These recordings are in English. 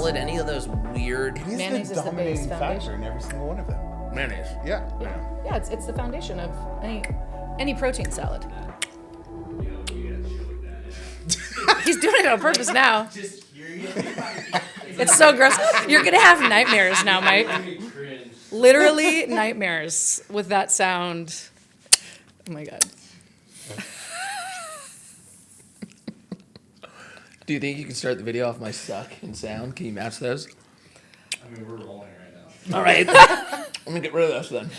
salad, any of those weird... It is Mayonnaise the is the base dominating factor foundation. in every single one of them. Mayonnaise. Yeah. Yeah, it's the foundation of any protein salad. He's doing it on purpose now. Just curious. It's so gross. You're gonna have nightmares now, Mike. Literally nightmares with that sound. Oh my god. Do you think you can start the video off my suck and sound? Can you match those? I mean, we're rolling right now. All right. Let me get rid of this then.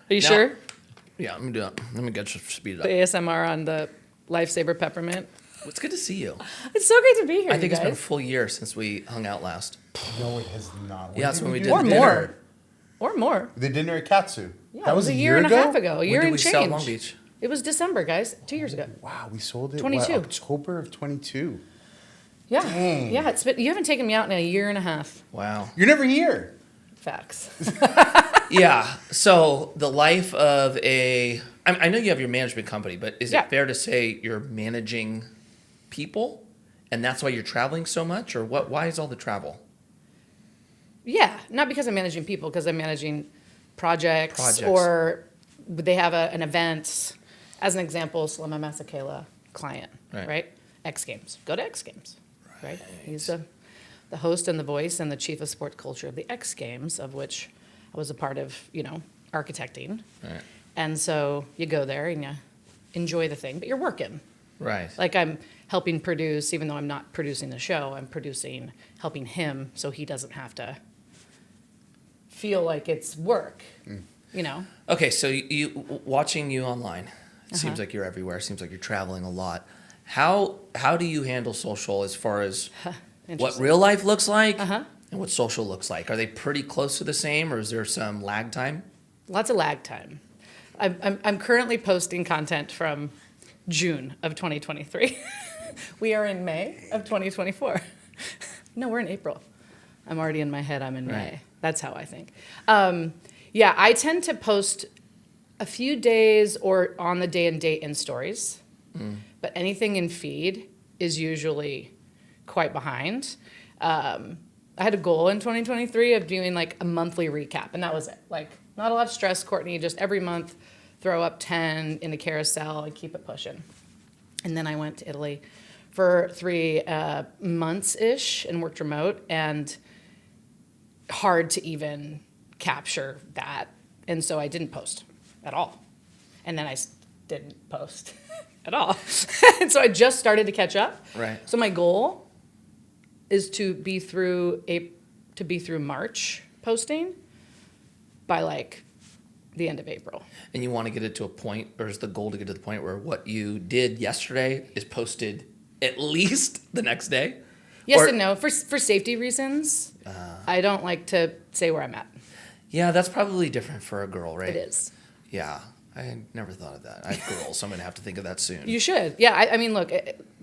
Are you sure? Yeah, let me do it. Let me get speed it The up. ASMR on the Lifesaver Peppermint. It's good to see you. It's so great to be here. I think you it's been a guys. full year since we hung out last. No, it has not. Yeah, that's when we did Or the more. dinner. Or more. The dinner at Katsu. Yeah, That it was a year and a half ago. A When year did and we change. sell Long Beach? It was December, guys. 2 years ago. Wow, we sold it 22. October of 22. Yeah. Dang. Yeah, you haven't taken me out in a year and a half. Wow. You're never here. Facts. Yeah. So the life of I know you have your management company, but is Yeah. it fair to say you're managing people, and that's why you're traveling so much, or what? Why is all the travel? Yeah, not because I'm managing people, because I'm managing projects. Or they have an event. As an example, Salema Masakela client, right? X Games. Go to X Games, right? He's the host and the voice and the chief of sports culture of the X Games, of which I was a part of, architecting. Right. And so you go there and you enjoy the thing, but you're working. Right. Like I'm helping produce, even though I'm not producing the show, I'm helping him so he doesn't have to feel like it's work, Okay, so watching you online, it seems like you're everywhere. It seems like you're traveling a lot. How do you handle social as far as what real life looks like and what social looks like? Are they pretty close to the same, or is there some lag time? Lots of lag time. I'm currently posting content from June of 2023. We are in May of 2024. No, we're in April. I'm already in my head. I'm in May. That's how I think. Yeah, I tend to post a few days or on the day and date in stories, but anything in feed is usually quite behind. I had a goal in 2023 of doing like a monthly recap, and that was it. Like, not a lot of stress, Courtney, just every month throw up 10 in a carousel and keep it pushing. And then I went to Italy for 3 months-ish and worked remote, and hard to even capture that. And so I didn't post at all. And then I didn't post at all. And so I just started to catch up. Right. So my goal is to be through March posting by like the end of April. And you want to get it to a point, or is the goal to get to the point where what you did yesterday is posted at least the next day? Yes and no. For safety reasons, I don't like to say where I'm at. Yeah, that's probably different for a girl, right? It is. Yeah, I never thought of that. I have girls, so I'm going to have to think of that soon. You should. Yeah, I mean, look,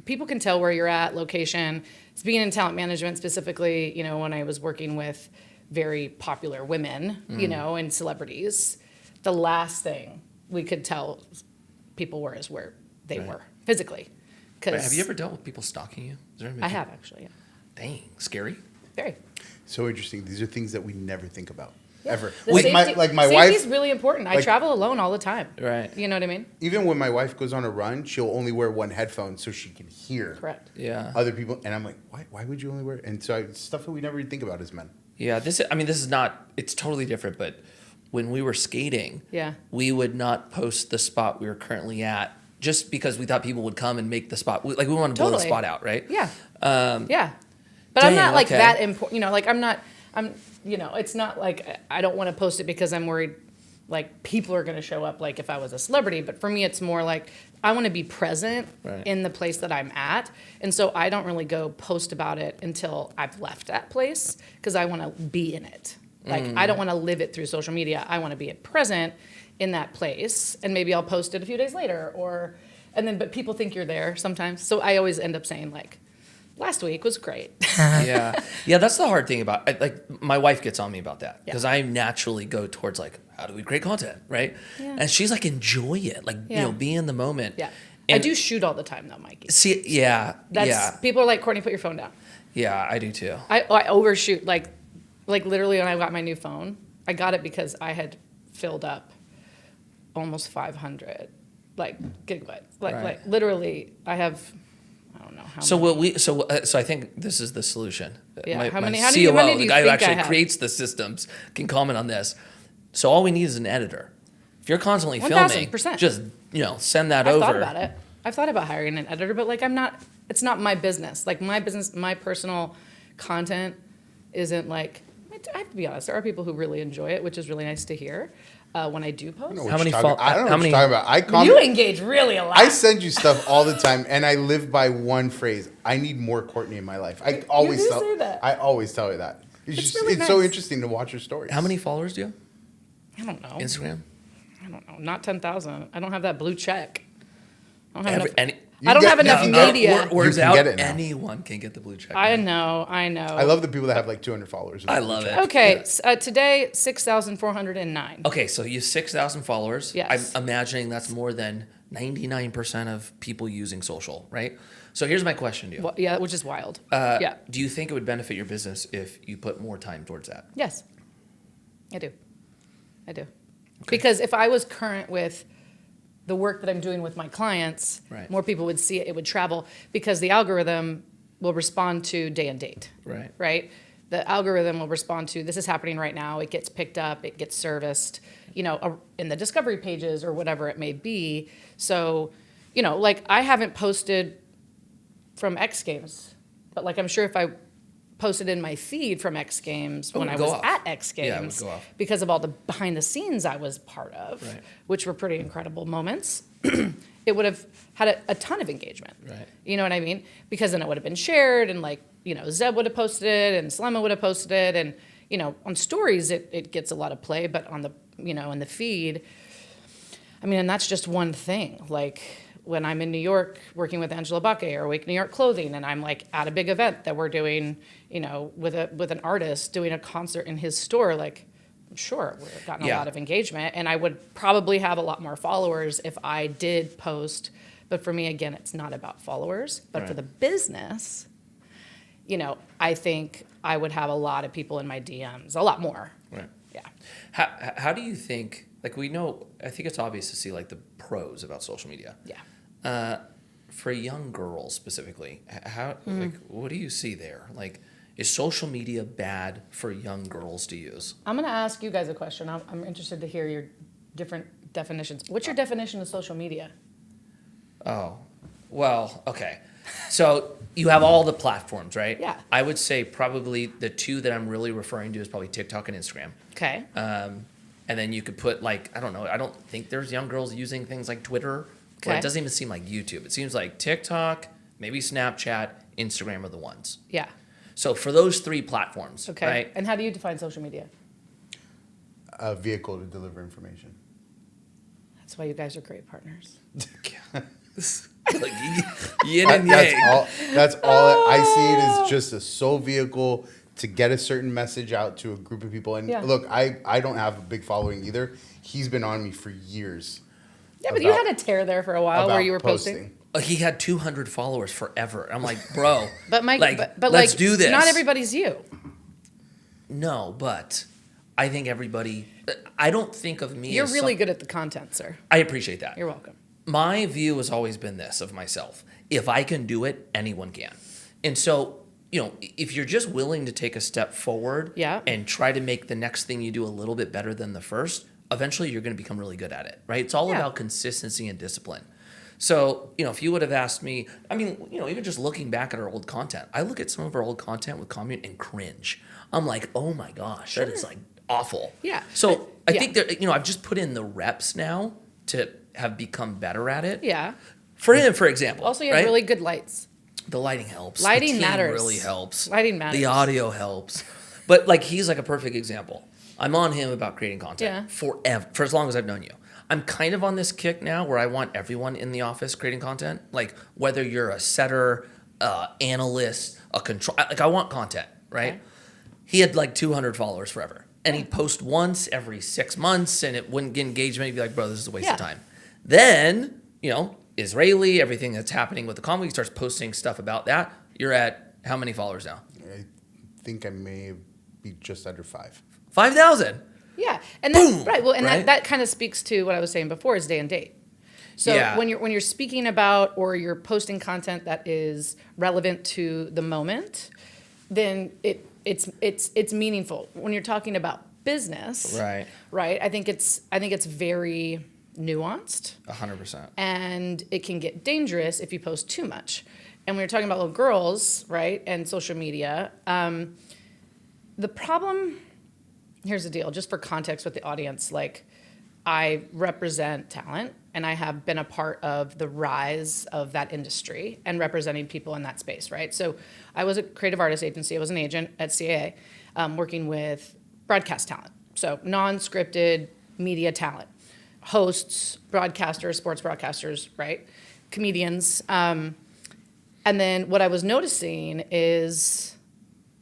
people can tell where you're at, location. It's being in talent management specifically, when I was working with very popular women, and celebrities, the last thing we could tell people is where they were physically. Right. Have you ever dealt with people stalking you? I have, actually, yeah. Dang, scary. Very. So interesting. These are things that we never think about. Yeah. Ever. The Like safety, my safety wife, is really important. I travel alone all the time. Right. You know what I mean? even when my wife goes on a run, she'll only wear one headphone so she can hear Correct. Yeah. other people. And I'm like, why would you only wear? And so it's stuff that we never even think about as men. Yeah, this is not, it's totally different, but when we were skating, Yeah. we would not post the spot we were currently at just because we thought people would come and make the spot. We want to blow the Totally. spot out, right? Yeah. Yeah. But I'm Dang, not like okay. that important. It's not like I don't want to post it because I'm worried like people are going to show up like if I was a celebrity. But for me, it's more like I want to be present in the place that I'm at. And so I don't really go post about it until I've left that place because I want to be in it. Like I don't want to live it through social media. I want to be present in that place. And maybe I'll post it a few days later but people think you're there sometimes. So I always end up saying like, last week was great. Yeah, that's the hard thing about like my wife gets on me about that because I naturally go towards like how do we create content, right? Yeah. And she's like enjoy it, like be in the moment. Yeah. And I do shoot all the time though, Mikey. see, people are like, Courtney, put your phone down. Yeah, I do too. I overshoot. Like literally when I got my new phone, I got it because I had filled up almost 500 gigabytes. Like literally I have, I don't know how So many. so I think this is the solution. Yeah, how many COO, do you the guy who think I actually have? creates the systems, can comment on this. So all we need is an editor. If you're constantly filming, 1000%. just send that I've over. thought about it. I've thought about hiring an editor, but like it's not my business. Like my business, my personal content isn't like, I have to be honest, there are people who really enjoy it, which is really nice to hear when I do I don't know post. what How you're many talking- fol- I don't know how what many- you're talking about. You engage really a lot. I send you stuff all the time, and I live by one phrase. I need more Courtney in my life. I always do tell. say that. I always tell her that. It's really it's so nice. interesting to watch her stories. How many followers do you have? I don't know. Instagram? I don't know. Not 10,000. I don't have that blue check. I don't have Every- enough. any- You I don't get- have enough you can get- media. Words You can out. get it now. Anyone can get the blue check. I man. know. I love the people that have like 200 followers. I love it. Okay, Yeah. today 6,409. Okay, so you have 6,000 followers. Yes. I'm imagining that's more than 99% of people using social, right? So here's my question to you. Yeah, which is wild. Yeah. Do you think it would benefit your business if you put more time towards that? Yes. I do. Because if I was current with the work that I'm doing with my clients, Right. more people would see it, it would travel because the algorithm will respond to day and date. Right. Right? The algorithm will respond to this is happening right now, it gets picked up, it gets serviced, in the discovery pages or whatever it may be. So, like I haven't posted from X Games, but like I'm sure if I posted in my feed from X Games when would I go was off. at X Yeah, it would Games go off. because of all the behind the scenes I was part of, Right. which were pretty incredible moments, it would have had a ton of engagement. Right. You know what I mean? Because then it would have been shared and Zeb would have posted it and Slema would have posted it and, on stories it gets a lot of play, but on the, in the feed, and that's just one thing. Like when I'm in New York working with Angela Baque or Wake New York Clothing, and I'm like at a big event that we're doing, with an artist doing a concert in his store, like sure, we've gotten a Yeah. lot of engagement, and I would probably have a lot more followers if I did post. But for me, again, it's not about followers. But for Right. the business, I think I would have a lot of people in my DMs, a lot more. Right. Yeah. How do you think, we know, I think it's obvious to see the pros about social media. Yeah. For young girls specifically, how Mm-hmm. what do you see there? Is social media bad for young girls to use? I'm going to ask you guys a question. I'm interested to hear your different definitions. What's your definition of social media? Oh, well, okay. So you have all the platforms, right? Yeah. I would say probably the two that I'm really referring to is probably TikTok and Instagram. Okay. And then you could put I don't know, I don't think there's young girls using things like Twitter. Or Okay. it doesn't even seem like YouTube. It seems like TikTok, maybe Snapchat, Instagram are the ones. Yeah. So for those three platforms, Okay. right? And how do you define social media? A vehicle to deliver information. That's why you guys are great partners. Yin and yang. That's all. I see it as just a sole vehicle to get a certain message out to a group of people. And Yeah. look, I don't have a big following either. He's been on me for years. Yeah, but you about- had a tear there for a while where about you were posting. He had 200 followers forever. I'm like, bro. But Mike, but let's like, do this. not everybody's you. No, but I think everybody. I don't think of me. You're as really good at the content, sir. I appreciate that. You're welcome. My view has always been this of myself: if I can do it, anyone can. And so, if you're just willing to take a step forward, Yeah. and try to make the next thing you do a little bit better than the first, eventually you're going to become really good at it, right? It's all Yeah. about consistency and discipline. So, if you would have asked me, even just looking back at our old content, I look at some of our old content with comment and cringe. I'm like, oh my gosh, that is awful. Yeah. So I Yeah. think that, I've just put in the reps now to have become better at it. Yeah. For him, for example. Also, you have right? really good lights. The lighting helps. Lighting the team matters. really helps. Lighting matters. The audio helps. But he's a perfect example. I'm on him about creating content Yeah. forever, for as long as I've known you. I'm kind of on this kick now where I want everyone in the office creating content. Whether you're a setter, analyst, a control, I want content, right? Okay. He had 200 followers forever. And he'd post once every 6 months and it wouldn't get engagement. He'd be like, bro, this is a waste of Yeah. time. Then, Israeli, everything that's happening with the comic, he starts posting stuff about that. You're at how many followers now? I think I may be just under 5. 5,000. Yeah, and that, Boom! right. Well, and Right? that kind of speaks to what I was saying before is day and date. So Yeah. when you're speaking about or you're posting content that is relevant to the moment, then it's meaningful. When you're talking about business, Right. I think it's very nuanced, 100%. and it can get dangerous if you post too much. And when you're talking about little girls, right, and social media, the problem. Here's the deal, just for context with the audience, like I represent talent and I have been a part of the rise of that industry and representing people in that space, right? So I was a creative artist agency. I was an agent at CAA working with broadcast talent. So non-scripted media talent, hosts, broadcasters, sports broadcasters, right? Comedians. And then what I was noticing is,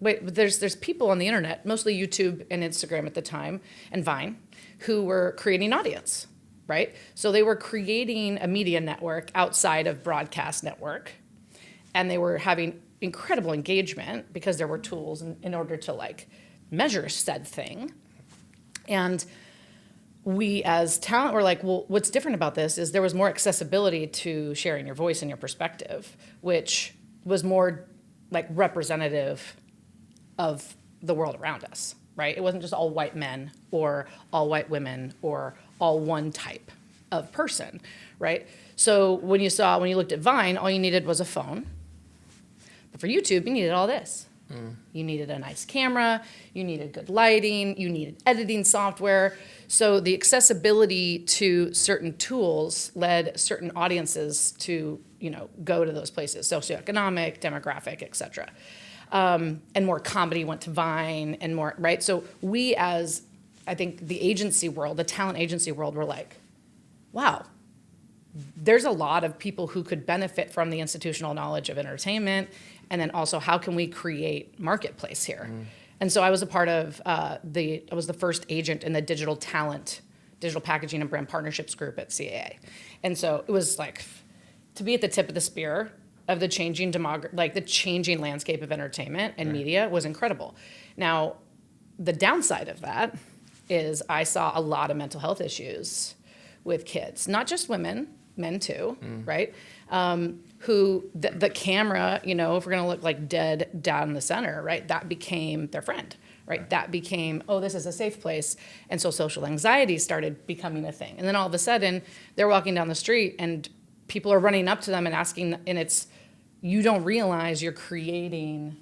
there's people on the internet, mostly YouTube and Instagram at the time, and Vine, who were creating audience, right? So they were creating a media network outside of broadcast network, and they were having incredible engagement because there were tools in order to like measure said thing. And we as talent were like, well, what's different about this is there was more accessibility to sharing your voice and your perspective, which was more like representative of the world around us, right? It wasn't just all white men or all white women or all one type of person, right? So when you looked at Vine, all you needed was a phone. But for YouTube, you needed all this. You needed a nice camera, you needed good lighting, you needed editing software. So the accessibility to certain tools led certain audiences to, go to those places, socioeconomic, demographic, et cetera. And more comedy went to Vine and more, right? So we as, I think, the agency world, the talent agency world, were like, wow, there's a lot of people who could benefit from the institutional knowledge of entertainment, and then also how can we create marketplace here? And so I was a part of I was the first agent in the digital packaging and brand partnerships group at CAA. And so it was like, to be at the tip of the spear of the changing the changing landscape of entertainment and media was incredible. Now, the downside of that is I saw a lot of mental health issues with kids, not just women, men too, right? Who the camera, if we're gonna look like dead down the center, right? That became their friend, right? That became, oh, this is a safe place. And so social anxiety started becoming a thing. And then all of a sudden, they're walking down the street and people are running up to them and asking, and it's, you don't realize you're creating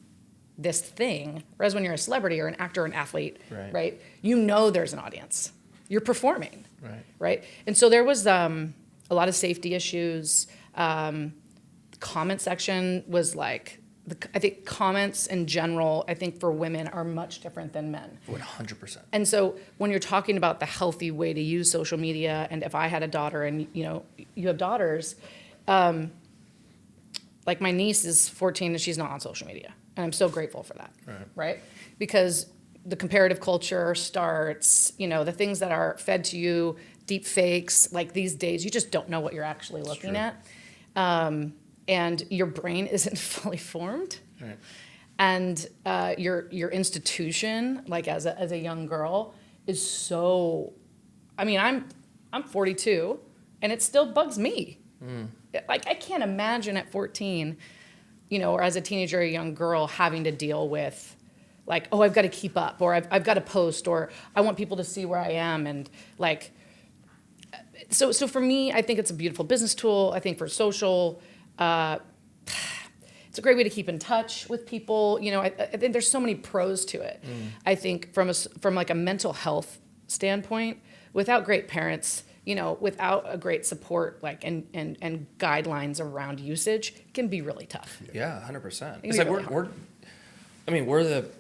this thing. Whereas when you're a celebrity or an actor or an athlete, right? There's an audience. You're performing, right? And so there was a lot of safety issues. Comment section was like, I think comments in general, I think for women are much different than men. 100%. And so when you're talking about the healthy way to use social media, and if I had a daughter and, you have daughters, like my niece is 14 and she's not on social media. And I'm so grateful for that, right? Because the comparative culture starts, the things that are fed to you, deep fakes, like these days, you just don't know what you're actually looking at. And your brain isn't fully formed. Right. And your institution, like as a young girl, is so, I'm 42, and it still bugs me. Like I can't imagine at 14, or as a teenager or a young girl having to deal with like, oh, I've got to keep up, or I've got to post, or I want people to see where I am, and like, so for me, I think it's a beautiful business tool. I think for social, it's a great way to keep in touch with people. I think there's so many pros to it. I think from like a mental health standpoint, without great parents, without a great support, like and guidelines around usage, it can be really tough. Yeah, 100%. be It's like really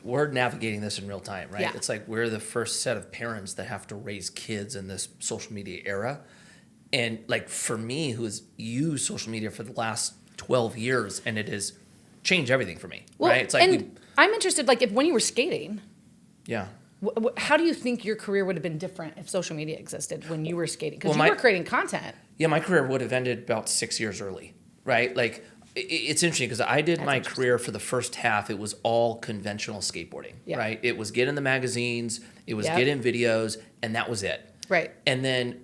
we're navigating this in real time, right? Yeah. It's like we're the first set of parents that have to raise kids in this social media era. And like for me, who's used social media for the last 12 years, and it has changed everything for me, Well, right? It's like and I'm interested, like, if when you were skating, yeah. how do you think your career would have been different if social media existed when you were skating? Because Well, you were creating content. Yeah, my career would have ended about 6 years early, right? Like it's interesting because I did That's my interesting. career for the first half. It was all conventional skateboarding, Yeah. right? It was get in the magazines, it was Yep. get in videos, and that was it. Right. And then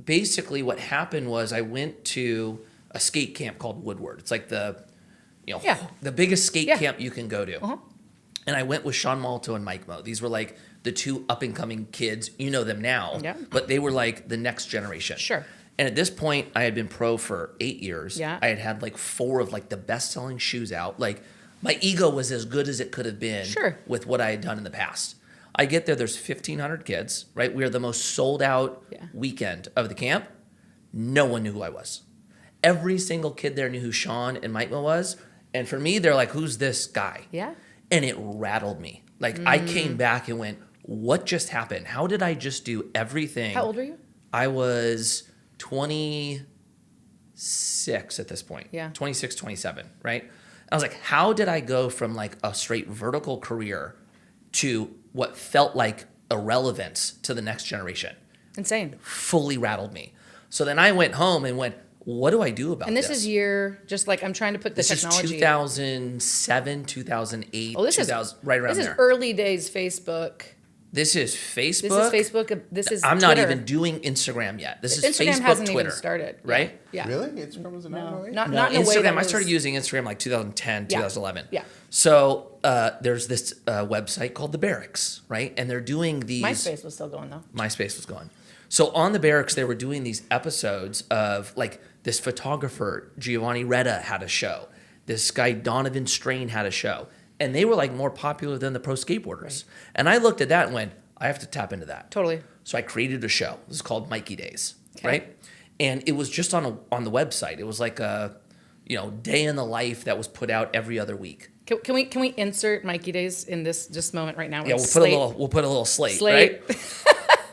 basically what happened was I went to a skate camp called Woodward. It's like the Yeah. the biggest skate Yeah. camp you can go to. Uh-huh. And I went with Sean Malto and Mike Mo. These were like the two up and coming kids. You know them now, Yeah. but they were like the next generation. Sure. And at this point, I had been pro for 8 years. Yeah. I had had like 4 of like the best selling shoes out. Like my ego was as good as it could have been Sure. with what I had done in the past. I get there, there's 1,500 kids, right? We are the most sold out Yeah. weekend of the camp. No one knew who I was. Every single kid there knew who Sean and Mike Mo was. And for me, they're like, who's this guy? Yeah. And it rattled me. Like I came back and went, what just happened? How did I just do everything? How old were you? I was 26 at this point. Yeah. 26, 27, right? I was like, how did I go from like a straight vertical career to what felt like irrelevance to the next generation? Insane. Fully rattled me. So then I went home and went, what do I do about And this? this is year, just like I'm trying to put the This technology. is 2007, 2008, Oh, this is 2000, right around This there. is early days Facebook. This is Facebook. This is Facebook. This is I'm not Twitter. even doing Instagram yet. This is Instagram Facebook, hasn't Twitter, even started. Yeah. right? Yeah. Really? Instagram was a No, 908? not No, in a way Instagram. that I was- started using Instagram like 2010, Yeah. 2011. Yeah. So there's this website called The Barracks, right? And they're doing these. MySpace was still going though. MySpace was gone. So on The Barracks, they were doing these episodes of like this photographer, Giovanni Retta, had a show. This guy, Donovan Strain, had a show. And they were like more popular than the pro skateboarders. Right. And I looked at that and went, I have to tap into that. Totally. So I created a show. It was called Mikey Days, Okay. right? And it was just on the website. It was like a, day in the life that was put out every other week. Can we insert Mikey Days in this just moment right now? Yeah, Like we'll put a little slate, Slate. right?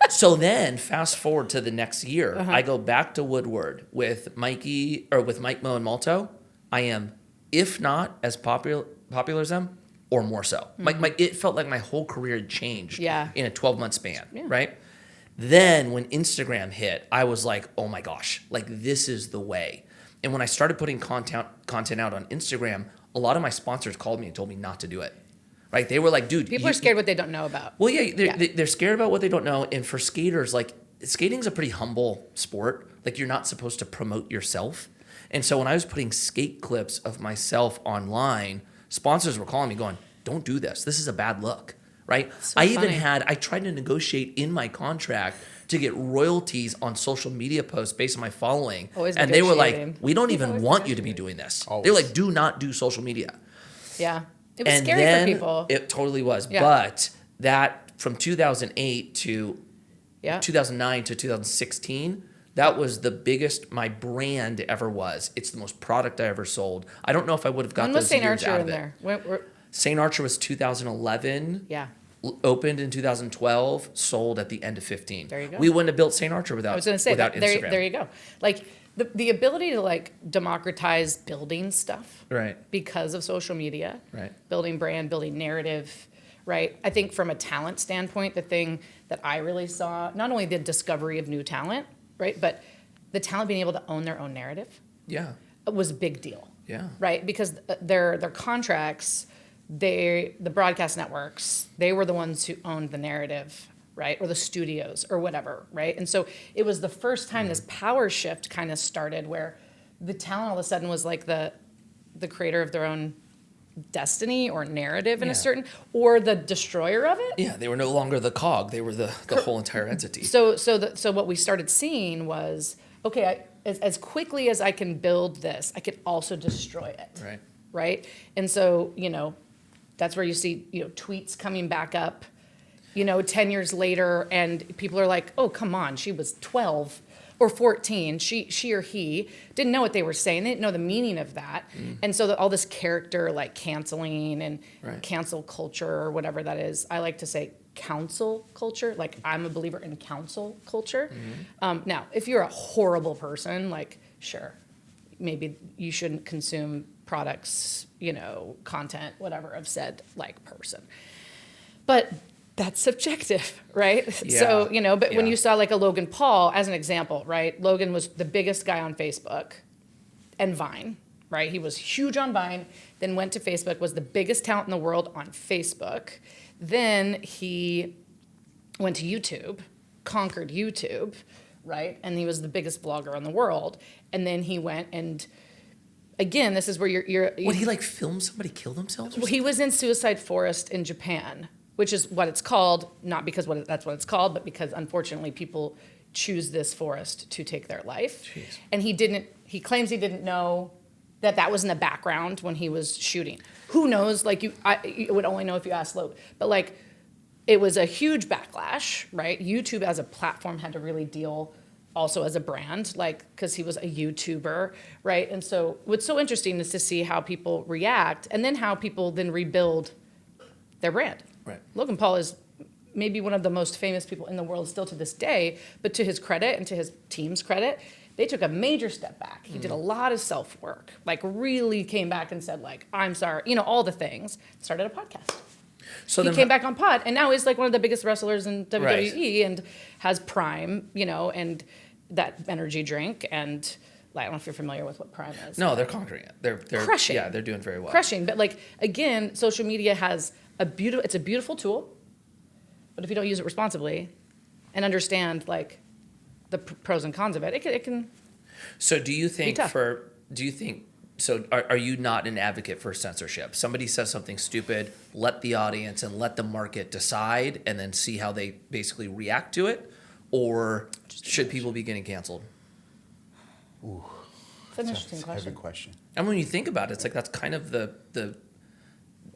So then, fast forward to the next year, Uh-huh. I go back to Woodward with Mike Mo and Malto. I am, if not as popular as them, or more so. It felt like my whole career had changed Mm-hmm. Yeah. in a 12-month span, Yeah. right? Then when Instagram hit, I was like, oh my gosh, like this is the way. And when I started putting content out on Instagram, a lot of my sponsors called me and told me not to do it. Right? They were like, dude, People are scared what they don't know about. well, yeah, Yeah. they're scared about what they don't know. And for skaters, like skating's a pretty humble sport. Like you're not supposed to promote yourself. And so when I was putting skate clips of myself online, sponsors were calling me going, don't do this. This is a bad look. Right? So I even funny. I tried to negotiate in my contract to get royalties on social media posts based on my following. Always and they were like, negotiating. we don't even Always want you to be doing this. Always. They're like, do not do social media. Yeah. It was And scary then for people. it totally was. Yeah. But that from 2008 to Yeah. 2009 to 2016, that was the biggest my brand ever was. It's the most product I ever sold. I don't know if I would have got When was those St. years Archer out in of it. there? St. Archer was 2011. Yeah. Opened in 2012, sold at the end of 15. There you go. We wouldn't have built St. Archer without, I was going to say without that, Instagram. there you go. Like the ability to like democratize building stuff Right, because of social media, right. building brand, building narrative, right? I think from a talent standpoint, the thing that I really saw, not only the discovery of new talent, right, but the talent being able to own their own narrative Yeah, was a big deal, yeah. right? Because their contracts, the broadcast networks, they were the ones who owned the narrative, right? Or the studios or whatever, right? And so it was the first time this power shift kind of started where the talent all of a sudden was like the creator of their own destiny or narrative in Yeah. a certain, or the destroyer of it. Yeah, they were no longer the cog. They were the whole entire entity. So what we started seeing was, okay, as quickly as I can build this, I can also destroy it. Right. Right? And so, that's where you see, tweets coming back up, 10 years later, and people are like, oh, come on, she was 12 or 14. She or he didn't know what they were saying. They didn't know the meaning of that. And so all this character like canceling and Right. cancel culture or whatever that is, I like to say council culture. Like I'm a believer in council culture. Now, if you're a horrible person, like sure, maybe you shouldn't consume products, content, whatever of said like person. But that's subjective, right? Yeah. So, but when Yeah. you saw like a Logan Paul as an example, right? Logan was the biggest guy on Facebook and Vine, right? He was huge on Vine, then went to Facebook, was the biggest talent in the world on Facebook. Then he went to YouTube, conquered YouTube, right? And he was the biggest vlogger in the world. And then he went and, again, this is where Would he like film somebody kill themselves? Or he was in Suicide Forest in Japan, which is what it's called, not because that's what it's called, but because unfortunately people choose this forest to take their life. Jeez. And he claims he didn't know that was in the background when he was shooting. Who knows? Like you would only know if you asked Logan. But like, it was a huge backlash, right? YouTube as a platform had to really deal also as a brand, like, because he was a YouTuber, right? And so what's so interesting is to see how people react and then how people then rebuild their brand. Right. Logan Paul is maybe one of the most famous people in the world still to this day, but to his credit and to his team's credit, they took a major step back. He did a lot of self-work, like really came back and said like, I'm sorry, all the things, started a podcast. So He then, came back on Pod, and now he's like one of the biggest wrestlers in WWE Right. and has Prime, and that energy drink. And like, I don't know if you're familiar with what Prime is. no, they're conquering it. They're Crushing. Yeah, they're doing very well. Crushing. But like, again, social media has it's a beautiful tool, but if you don't use it responsibly and understand like the pros and cons of it, it can. So do you think tough. so are you not an advocate for censorship? Somebody says something stupid, let the audience and let the market decide and then see how they basically react to it? Or should people be getting canceled? It's an interesting That's a heavy question. question. And when you think about it, it's like that's kind of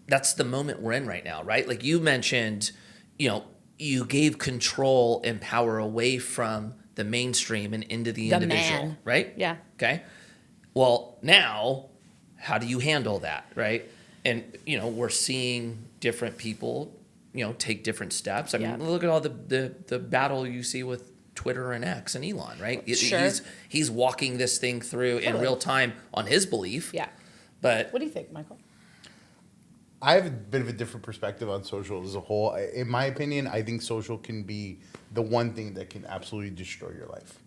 that's the moment we're in right now, right? Like you mentioned, you gave control and power away from the mainstream and into the individual, man. right? Yeah. Okay. Well, now, how do you handle that, right? And we're seeing different people, take different steps. I mean, Yeah. look at all the battle you see with Twitter and X and Elon, right? Sure. He's walking this thing through in Totally. real time on his belief. Yeah. But What do you think, Michael? I have a bit of a different perspective on social as a whole. In my opinion, I think social can be the one thing that can absolutely destroy your life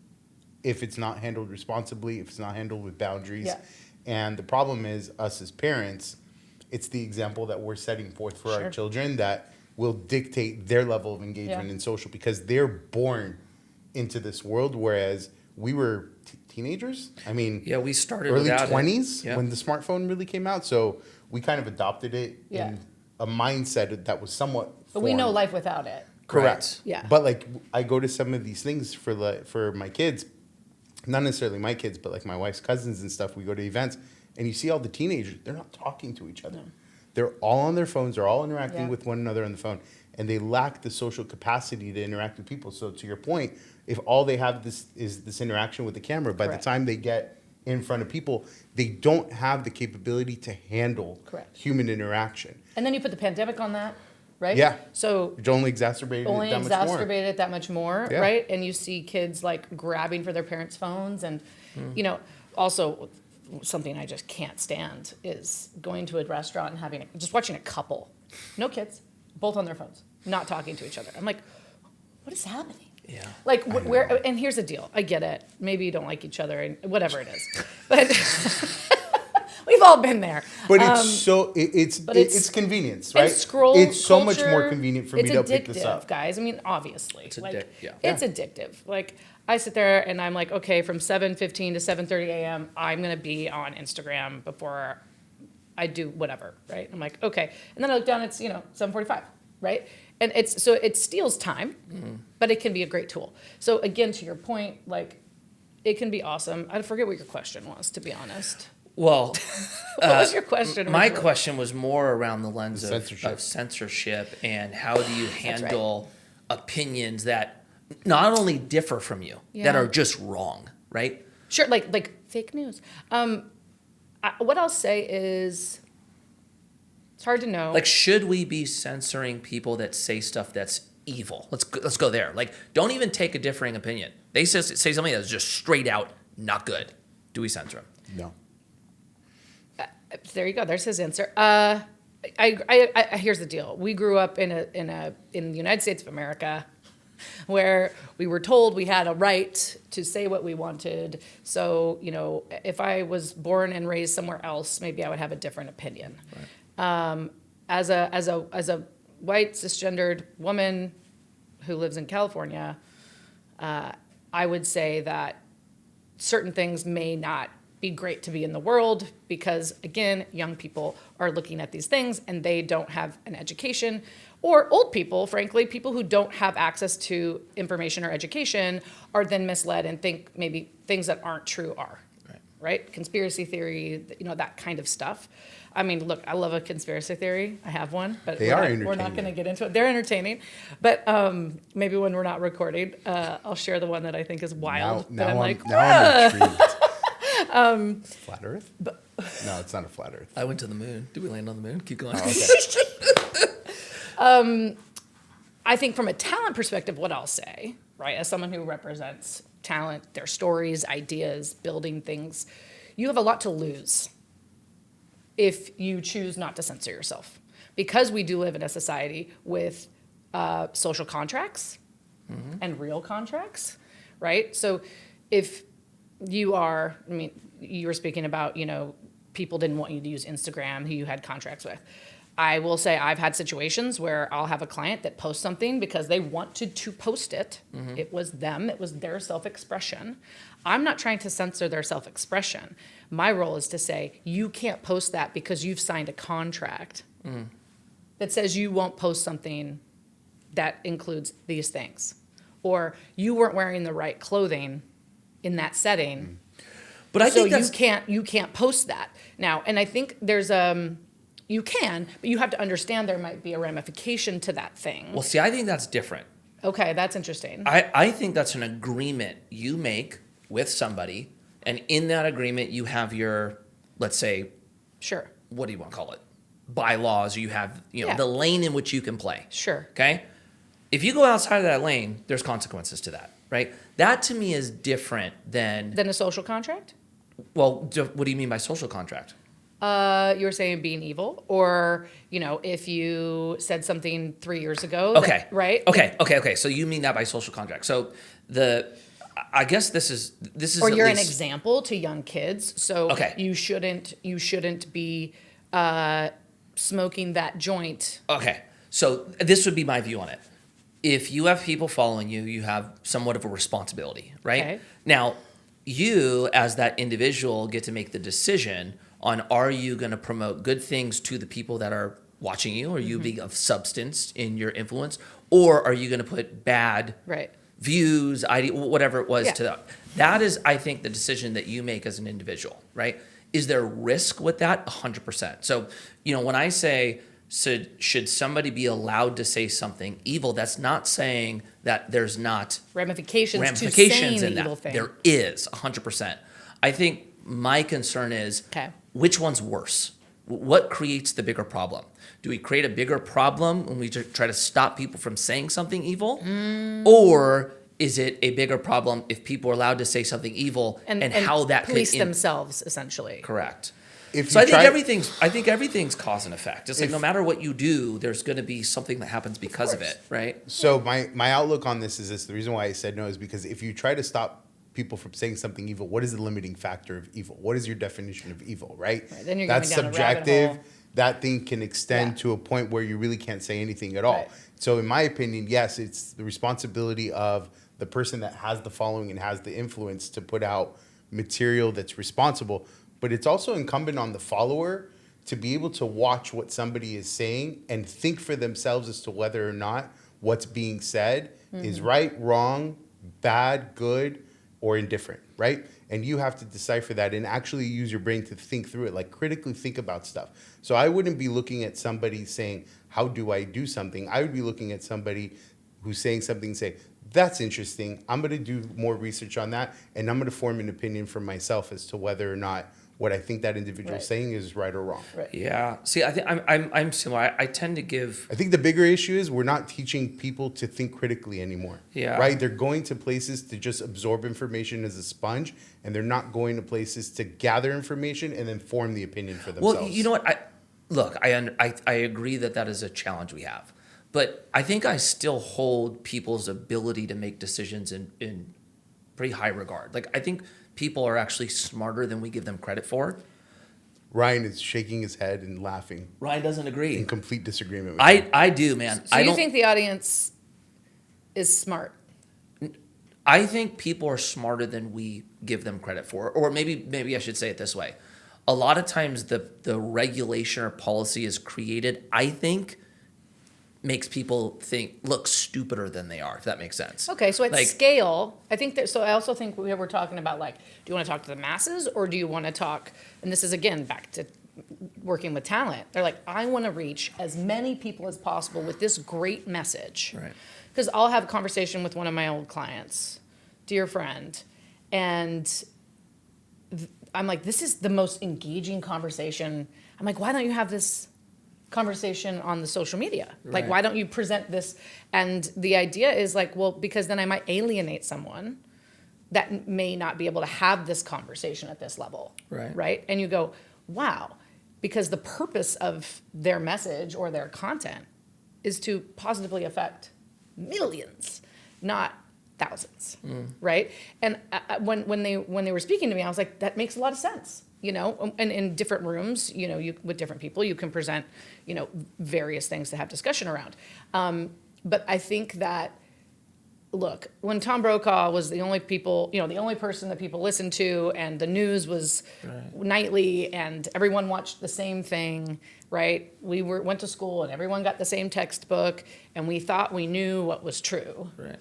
if it's not handled responsibly, if it's not handled with boundaries. Yeah. And the problem is, us as parents, it's the example that we're setting forth for our Sure. children that will dictate their level of engagement Yeah. in social because they're born into this world, whereas we were teenagers. I mean, yeah, we started early without it. 20s Yeah. when the smartphone really came out. So we kind of adopted it Yeah. in a mindset that was somewhat But we know foreign. life without it. Correct. Yeah. But like I go to some of these things for my kids, not necessarily my kids, but like my wife's cousins and stuff. We go to events and you see all the teenagers, they're not talking to each other. No. They're all on their phones, they're all interacting Yeah. with one another on the phone, and they lack the social capacity to interact with people. So to your point, if all they have is this interaction with the camera, by Correct. the time they get in front of people, they don't have the capability to handle Correct. human interaction. And then you put the pandemic on that, right? Yeah. So Which only exacerbated only it that much more. exacerbated it that much more, Yeah. right? And you see kids like grabbing for their parents' phones, and also something I just can't stand is going to a restaurant and just watching a couple, no kids, both on their phones, not talking to each other. I'm like, what is happening? Yeah. Like where? And here's the deal. I get it. Maybe you don't like each other, and whatever it is, but we've all been there. But it's but it's convenience, right? And scroll It's so much culture, more convenient for me it's to pick this addictive, up. guys. I mean, obviously, It's yeah. it's addictive. Like I sit there and I'm like, okay, from 7:15 to 7:30 a.m., I'm gonna be on Instagram before I do whatever, right? I'm like, okay, and then I look down, it's 7:45, right? And it steals time, but it can be a great tool. So again, to your point, like it can be awesome. I forget what your question was, to be honest. Well, What was your question? my originally? question was more around the lens Censorship. of censorship and how do you right. handle opinions that not only differ from you, that Yeah. are just wrong, right? Sure, like fake news. What I'll say is, it's hard to know. Like, should we be censoring people that say stuff that's evil? Let's go there. Like, don't even take a differing opinion. They say something that's just straight out not good. Do we censor them? No. There you go. There's his answer. Here's the deal. We grew up in the United States of America. where we were told we had a right to say what we wanted. So, if I was born and raised somewhere else, maybe I would have a different opinion. Right. As a white cisgendered woman who lives in California, I would say that certain things may not be great to be in the world because, again, young people are looking at these things and they don't have an education. Or old people, frankly, people who don't have access to information or education are then misled and think maybe things that aren't true are. Right? Conspiracy theory, that kind of stuff. I mean, look, I love a conspiracy theory. I have one, but we're not going to get into it. They're entertaining. But maybe when we're not recording, I'll share the one that I think is wild. Now I'm intrigued. Flat Earth? No, it's not a flat Earth. I went to the moon. Did we land on the moon? Keep going. Oh, okay. I think from a talent perspective, what I'll say, right, as someone who represents talent, their stories, ideas, building things, you have a lot to lose if you choose not to censor yourself. Because we do live in a society with social contracts and real contracts, right? So if you are, you were speaking about, people didn't want you to use Instagram who you had contracts with. I will say I've had situations where I'll have a client that posts something because they wanted to post it. Mm-hmm. It was them. It was their self-expression. I'm not trying to censor their self-expression. My role is to say, you can't post that because you've signed a contract that says you won't post something that includes these things. Or you weren't wearing the right clothing in that setting. But I think you can't post that. Now, and I think there's you can, but you have to understand there might be a ramification to that thing. Well, see, I think that's different. Okay, that's interesting. I think that's an agreement you make with somebody, and in that agreement, you have your, let's say, sure. What do you want to call it? Bylaws. You have, the lane in which you can play. Sure. Okay? If you go outside of that lane, there's consequences to that, right? That to me is different than a social contract? Well, what do you mean by social contract? You were saying being evil, or if you said something 3 years ago. Okay. Right. Okay. So you mean that by social contract? So I guess this is. Or you're an example to young kids, so you shouldn't be smoking that joint. Okay. So this would be my view on it. If you have people following you, you have somewhat of a responsibility, right? Okay. Now, you as that individual get to make the decision on, are you going to promote good things to the people that are watching you? Are you being of substance in your influence? Or are you going to put bad views, whatever it was to that? That is, I think, the decision that you make as an individual, right? Is there risk with that? 100%. So, when I say, should somebody be allowed to say something evil, that's not saying that there's not ramifications to saying in that. Evil thing. There is, 100%. I think my concern is, which one's worse? What creates the bigger problem? Do we create a bigger problem when we try to stop people from saying something evil? Or is it a bigger problem if people are allowed to say something evil and how that police could themselves, essentially? Correct. I think everything's cause and effect. It's like no matter what you do, there's going to be something that happens because of it, right? So my outlook on this is this. The reason why I said no is because if you try to stop people from saying something evil, what is the limiting factor of evil? What is your definition of evil, right? Then you're That's going down subjective. A rabbit hole. That thing can extend to a point where you really can't say anything at all. Right. So in my opinion, yes, it's the responsibility of the person that has the following and has the influence to put out material that's responsible. But it's also incumbent on the follower to be able to watch what somebody is saying and think for themselves as to whether or not what's being said is right, wrong, bad, good, or indifferent, right? And you have to decipher that and actually use your brain to think through it, like critically think about stuff. So I wouldn't be looking at somebody saying, how do I do something? I would be looking at somebody who's saying something, say, that's interesting. I'm going to do more research on that, and I'm going to form an opinion for myself as to whether or not what I think that individual is saying is right or wrong. Right. Yeah. See, I think I'm similar. I tend to give. I think the bigger issue is we're not teaching people to think critically anymore. Yeah. Right? They're going to places to just absorb information as a sponge, and they're not going to places to gather information and then form the opinion for themselves. Well, you know what? I agree that is a challenge we have. But I think I still hold people's ability to make decisions in pretty high regard. Like, I think people are actually smarter than we give them credit for. Ryan is shaking his head and laughing Ryan doesn't agree. in complete disagreement with you. I do, man. So I you don't think the audience is smart? I think people are smarter than we give them credit for. Or maybe I should say it this way. A lot of times the regulation or policy is created, I think, makes people look stupider than they are, if that makes sense. Okay, so at Like, scale, I think that, so I also think we were talking about, like, do you want to talk to the masses, or do you want to talk, and this is again back to working with talent. They're like, I want to reach as many people as possible with this great message. Right. Because I'll have a conversation with one of my old clients, dear friend, and I'm like, this is the most engaging conversation. I'm like, why don't you have this conversation on the social media? Like, Right. why don't you present this? And the idea is like, well, because then I might alienate someone that may not be able to have this conversation at this level. Right. Right. And you go, wow, because the purpose of their message or their content is to positively affect millions, not thousands. Right. And when they were speaking to me, I was like, that makes a lot of sense. You know, and in different rooms, you know, with different people, you can present, you know, various things to have discussion around. But I think that, look, when Tom Brokaw was the only person that people listened to, and the news was nightly, and everyone watched the same thing, right? We went to school, and everyone got the same textbook, and we thought we knew what was true. Right.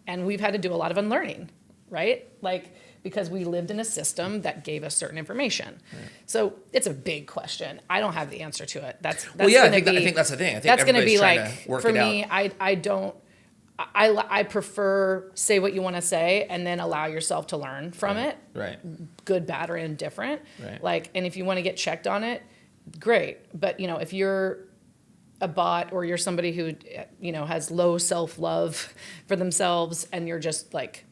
And we've had to do a lot of unlearning, right? Like, because we lived in a system that gave us certain information. Right. So it's a big question. I don't have the answer to it. That's well, yeah, I gonna think that's the thing. I think that's going to be everybody's like, trying to work for it me, out. I prefer say what you want to say and then allow yourself to learn from it, Right. good, bad, or indifferent. Right. Like, and if you want to get checked on it, great. But, you know, if you're a bot or you're somebody who, you know, has low self-love for themselves, and you're just like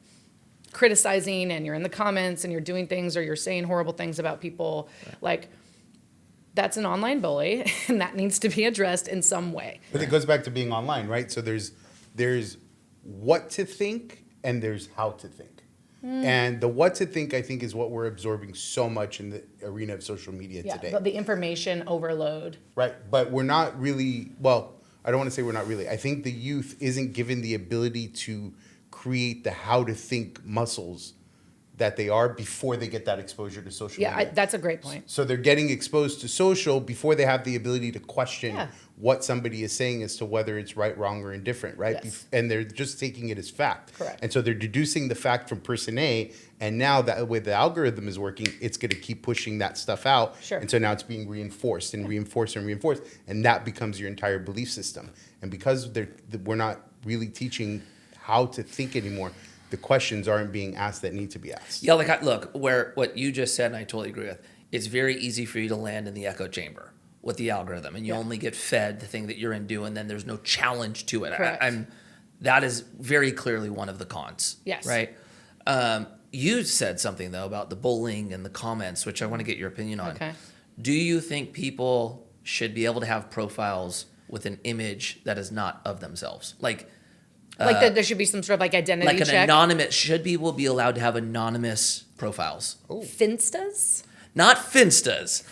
criticizing, and you're in the comments, and you're doing things, or you're saying horrible things about people, like, that's an online bully, and that needs to be addressed in some way. But it goes back to being online, right? So there's what to think and there's how to think. And the what to think, I think, is what we're absorbing so much in the arena of social media Yeah, today. but the information overload. Right. But we're not really, well, I don't want to say we're not really. I think the youth isn't given the ability to create the how to think muscles that they are before they get that exposure to social Yeah, media. that's a great point. So they're getting exposed to social before they have the ability to question Yeah. what somebody is saying as to whether it's right, wrong, or indifferent, right? Yes. And they're just taking it as fact. Correct. And so they're deducing the fact from person A, and now that way the algorithm is working, it's going to keep pushing that stuff out. Sure. And so now it's being reinforced and reinforced and reinforced, and that becomes your entire belief system. And because we're not really teaching how to think anymore, the questions aren't being asked that need to be asked. Yeah, like, look, what you just said, and I totally agree with, it's very easy for you to land in the echo chamber with the algorithm, and you only get fed the thing that you're into, and then there's no challenge to it. Correct. That is very clearly one of the cons. Yes. Right? You said something, though, about the bullying and the comments, which I want to get your opinion on. Okay. Do you think people should be able to have profiles with an image that is not of themselves? Like Like there should be some sort of like identity an check. anonymous, should people be allowed to have anonymous profiles? Finstas? Not Finstas.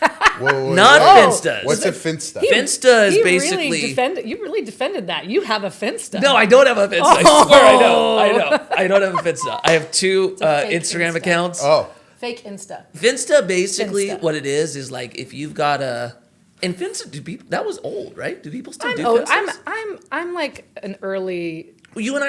Whoa, Not whoa. Finstas. What's a Finsta? Finsta is You basically. really defended that. You have a Finsta. No, I don't have a Finsta. I swear I know. I don't have a Finsta. I have two a fake Instagram Insta. accounts. Oh, Fake Insta. Finsta, basically, Finsta. what it is like if you've got a. And Finsta, that was old, right? Do people still do Oh, Finstas? I'm like an early Well, you and I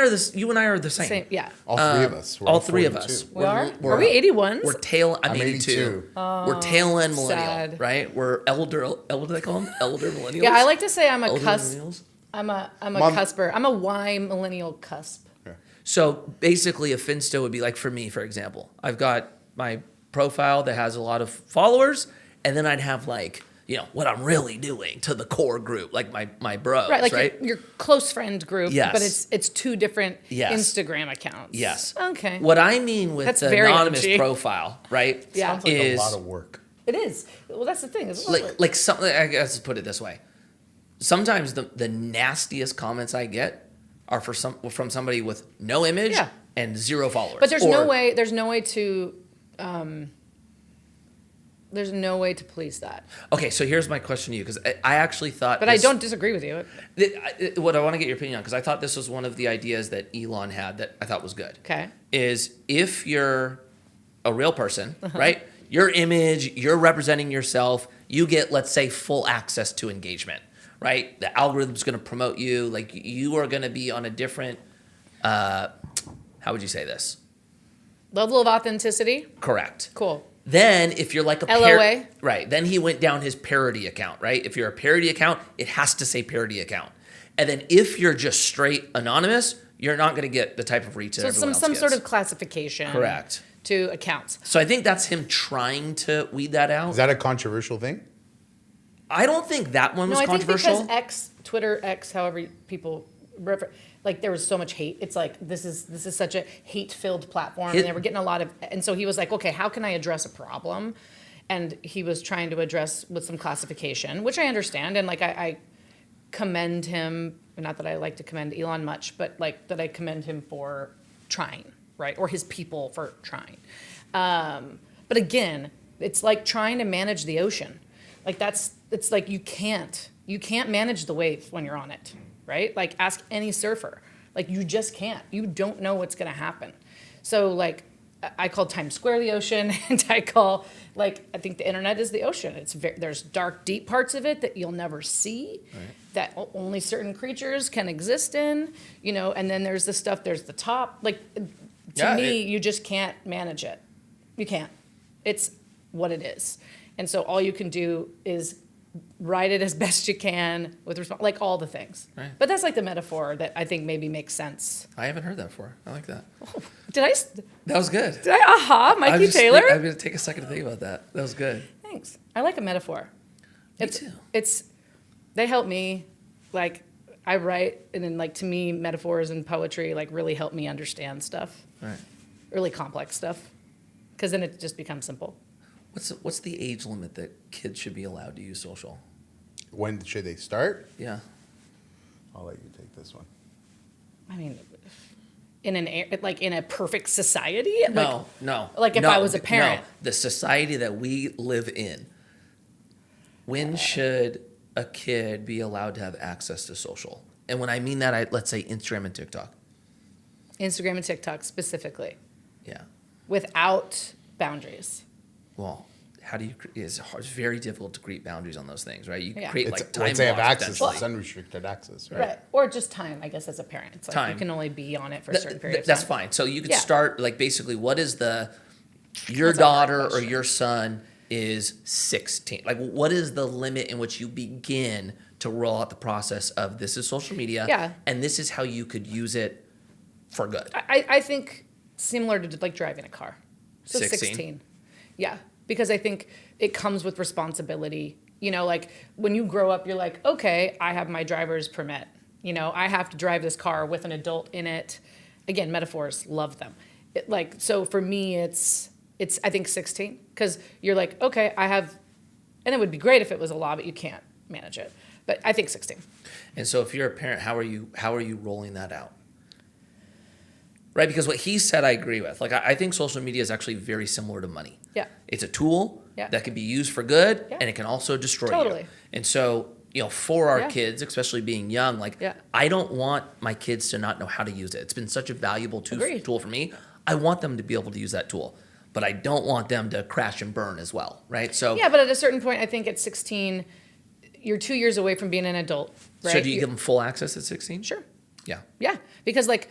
are the same. same. Yeah. all three of us. We're all three of us. 42. We are we 81s? We're tail. I'm I'm 82. We're tail end millennial, sad. right? We're elder. What do they call them? Elder millennials. Yeah, I like to say I'm a Elder cusp. millennials. I'm a Mom- cusper. I'm a Y millennial cusp. So basically, a Finsta would be like, for me, for example, I've got my profile that has a lot of followers, and then I'd have like, what I'm really doing to the core group, like my bros, Right, like right? Your close friend group, Yes. but it's two different Yes. Instagram accounts. Yes. Okay. What I mean with That's the very anonymous OG. profile, right? Yeah. Sounds like is a lot of work. It is. Well, that's the thing. It's lovely. like something. I guess let's put it this way. sometimes the nastiest comments I get are from somebody with no image Yeah. and 0 followers. But there's no way to there's no way to police that. Okay, so here's my question to you, because I actually thought. But I don't disagree with you. What I want to get your opinion on, because I thought this was one of the ideas that Elon had that I thought was good. Okay. Is if you're a real person, right? Your image, you're representing yourself, you get, let's say, full access to engagement, right? The algorithm's going to promote you. Like, you are going to be on a different, how would you say this? Level of authenticity. Correct. Cool. Then if you're like a LOA. right, then he went down his parody account, right? If you're a parody account, it has to say parody account. And then if you're just straight anonymous, you're not going to get the type of reach that So everyone else some gets. sort of classification. Correct. To accounts. So I think that's him trying to weed that out. Is that a controversial thing? I don't think that one was No, I think controversial. because Twitter X, however people like there was so much hate. It's like this is such a hate-filled platform, and they were getting a lot of. And so he was like, okay, how can I address a problem? And he was trying to address with some classification, which I understand, and like I commend him. Not that I like to commend Elon much, but like that I commend him for trying, right, or his people for trying. But again, it's like trying to manage the ocean. Like it's like you can't manage the wave when you're on it, right? Like ask any surfer. Like you just can't. You don't know what's going to happen. So like I call Times Square the ocean, and I think the internet is the ocean. There's dark, deep parts of it that you'll never see, right, that only certain creatures can exist in, and then there's the stuff, there's the top. Like to me, you just can't manage it. You can't. It's what it is. And so all you can do is write it as best you can with like all the things. Right. But that's like the metaphor that I think maybe makes sense. I haven't heard that before. I like that. Oh, That was good. Mikey Taylor? I'm going to take a second to think about that. That was good. Thanks. I like a metaphor. Me too. They help me. Like I write, and then like to me, metaphors and poetry like really help me understand stuff. Right. Really complex stuff. Because then it just becomes simple. What's the age limit that kids should be allowed to use social? When should they start? Yeah. I'll let you take this one. I mean, in a perfect society? No. Like if I was a parent. No, the society that we live in. When should a kid be allowed to have access to social? And when I mean that, let's say Instagram and TikTok. Instagram and TikTok specifically. Yeah. Without boundaries. Well, how do you? It's very difficult to create boundaries on those things, right? You Yeah. create like time Once they have blocks, access, potentially. it's unrestricted access, right? Right. Or just time, I guess, as a parent. It's like Time. you can only be on it for a certain period of time. That's fine. So you could Yeah. start like basically, what is your That's a hard daughter or question. your son is 16? Like, what is the limit in which you begin to roll out the process of this is social media, Yeah. and this is how you could use it for good? I think similar to like driving a car. So 16? Yeah. Because I think it comes with responsibility. Like when you grow up, you're like, okay, I have my driver's permit. I have to drive this car with an adult in it. Again, metaphors, love them. So for me, it's I think 16, because you're like, okay, I have, and it would be great if it was a law, but you can't manage it. But I think 16. And so if you're a parent, how are you rolling that out? Right, because what he said, I agree with. Like, I think social media is actually very similar to money. Yeah. It's a tool Yeah. that can be used for good, Yeah. and it can also destroy Totally. you. And so, for our Yeah. kids, especially being young, like, Yeah. I don't want my kids to not know how to use it. It's been such a valuable Agreed. tool for me. I want them to be able to use that tool, but I don't want them to crash and burn as well, right? So, Yeah, but at a certain point, I think at 16, you're 2 years away from being an adult, right? so do you give them full access at 16? Sure. Yeah. Yeah, because like,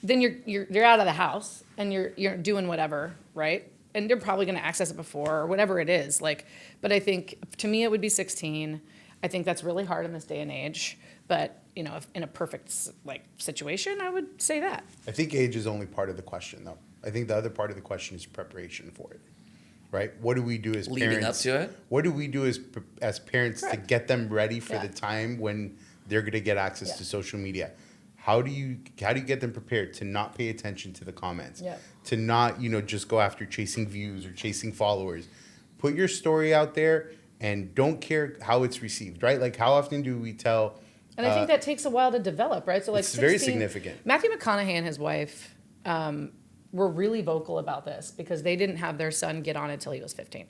then you're out of the house and you're doing whatever, right? And you're probably going to access it before or whatever it is. Like, but I think to me it would be 16. I think that's really hard in this day and age. But if in a perfect situation, I would say that. I think age is only part of the question, though. I think the other part of the question is preparation for it, right? What do we do as Leading parents? up to it? What do we do as parents to Correct. get them ready for Yeah. the time when they're going to get access Yeah. to social media? How do you get them prepared to not pay attention to the comments? Yeah. To not, just go after chasing views or chasing followers. Put your story out there, and don't care how it's received, right? Like, how often do we tell? And I think that takes a while to develop, right? So like It's very significant. Matthew McConaughey and his wife were really vocal about this because they didn't have their son get on until he was 15.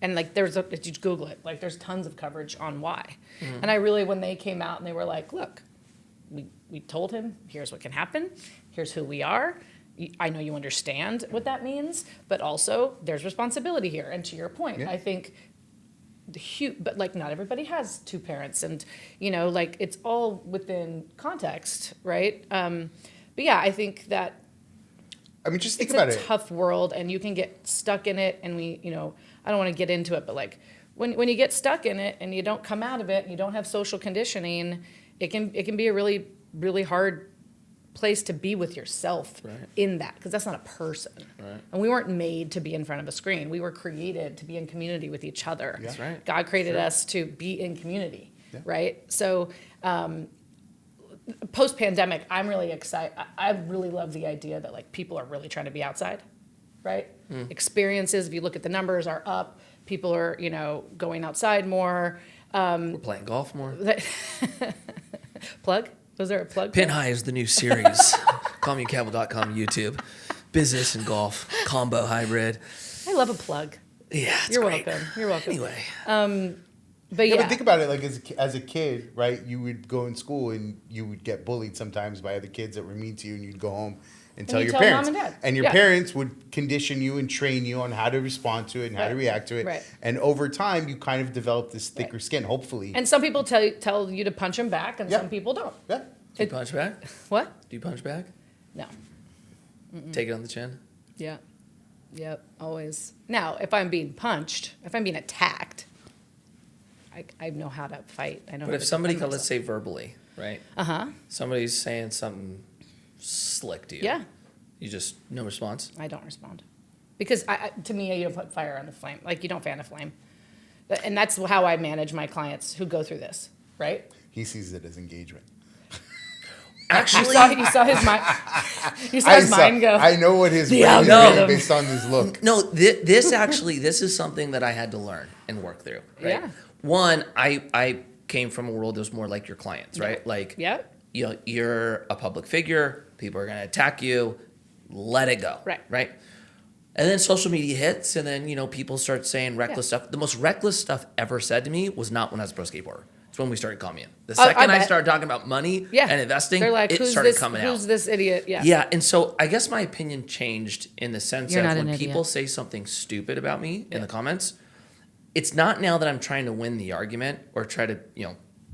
And like if you Google it, like there's tons of coverage on why. Mm-hmm. And I really, when they came out and they were like, look, we told him, here's what can happen. Here's who we are. I know you understand what that means, but also there's responsibility here. And to your point, Yeah. I think but like not everybody has two parents, and like it's all within context, right? But yeah, I think that I mean, just think it's about a it. tough world, and you can get stuck in it. And I don't want to get into it, but like when you get stuck in it and you don't come out of it, and you don't have social conditioning, it can be a really, really hard place to be with yourself in that, because that's not a person. Right. And we weren't made to be in front of a screen. We were created to be in community with each other. Yeah. That's right. God created us to be in community, right? So post-pandemic, I'm really excited. I really love the idea that like people are really trying to be outside, right? Experiences, if you look at the numbers, are up. People are, going outside more. We're playing golf more. Plug? Was there a plug? Pin High is the new series. CalmYouCampbell.com, YouTube. Business and golf combo hybrid. I love a plug. Yeah, it's You're great. welcome. You're welcome. Anyway, But Yeah, but think about it. Like as a kid, right? You would go in school and you would get bullied sometimes by other kids that were mean to you, and you'd go home and tell you your tell parents. mom and dad. And your Yeah. parents would condition you and train you on how to respond to it and how to Right. react to it. Right. And over time, you kind of develop this thicker skin. Hopefully. And some people tell you to punch them back, and Yeah. some people don't. Yeah. do you punch back? What? Do you punch back? No. Take it on the chin? Yeah. Yep. Always. Now, if I'm being punched, if I'm being attacked, I know how to fight. I know. But how if to somebody, defend let's say verbally, right? myself. Somebody's saying something slick to you. Yeah. You just, no response? I don't respond, because to me, you don't put fire on the flame. Like you don't fan a flame, and that's how I manage my clients who go through this. Right. He sees it as engagement. Actually, You saw his mind. You saw his mind go. I know what his The brain is algorithm. doing based on his look. no, this is something that I had to learn and work through. Right? Yeah. One, I came from a world that was more like your clients, right? Like, Yep. you're a public figure. People are going to attack you. Let it go. Right. Right. And then social media hits, and then people start saying reckless stuff. The most reckless stuff ever said to me was not when I was a pro skateboarder. It's when we started coming in. The second I bet. started talking about money Yeah. and investing, They're like, it who's started this? coming out. Who's this idiot? Yeah. Yeah, and so I guess my opinion changed in the sense You're of not when an people idiot. say something stupid about me in the comments, it's not now that I'm trying to win the argument or try to,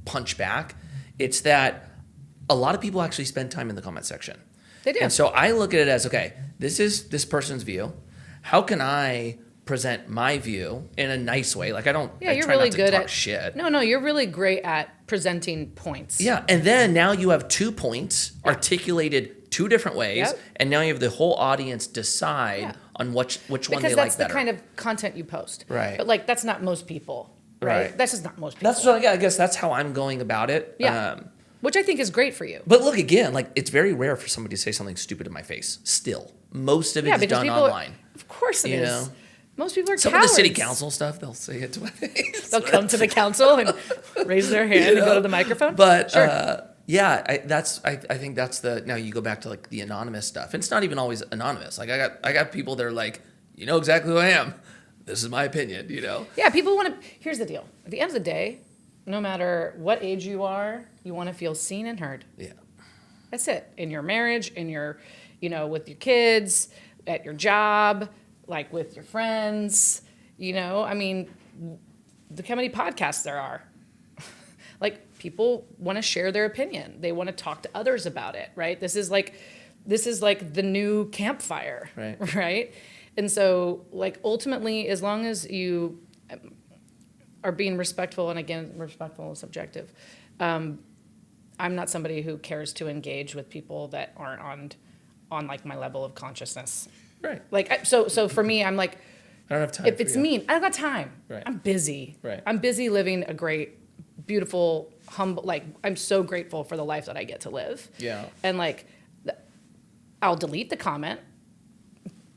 punch back. It's that a lot of people actually spend time in the comment section. They do. And so I look at it as, okay, this is this person's view. How can I present my view in a nice way? Like I you're try really not to good talk at shit. No, you're really great at presenting points. Yeah, and then now you have 2 points articulated 2 different ways, Yep. and now you have the whole audience decide on which one Because they like that's better. the kind of content you post. Right. But like that's not most people. Right. Right. That's just not most people. That's what I guess that's how I'm going about it. Yeah. Which I think is great for you. But look again, like it's very rare for somebody to say something stupid in my face. Still, most of it is because done people online. Of course it You is. know? Most people are Some cowards. of the city council stuff, they'll say it to my face. They'll come to the council and raise their hand and go to the microphone. But Sure. yeah, I think that's the now you go back to like the anonymous stuff. It's not even always anonymous. Like I got people that are like, you know exactly who I am. This is my opinion. Yeah, people want to. Here's the deal. At the end of the day, no matter what age you are, you want to feel seen and heard. Yeah. That's it. In your marriage, in your, with your kids, at your job, like with your friends. I mean, look how many podcasts there are. Like people want to share their opinion. They want to talk to others about it, right? This is like the new campfire, Right. Right? And so, like, ultimately, as long as you are being respectful, and again, respectful is subjective, I'm not somebody who cares to engage with people that aren't on like my level of consciousness. Right. Like, so for me, I'm like, I don't have time. if for it's you. mean, I don't got time. Right. I'm busy. Right. I'm busy living a great, beautiful, humble, like, I'm so grateful for the life that I get to live. Yeah. And like, I'll delete the comment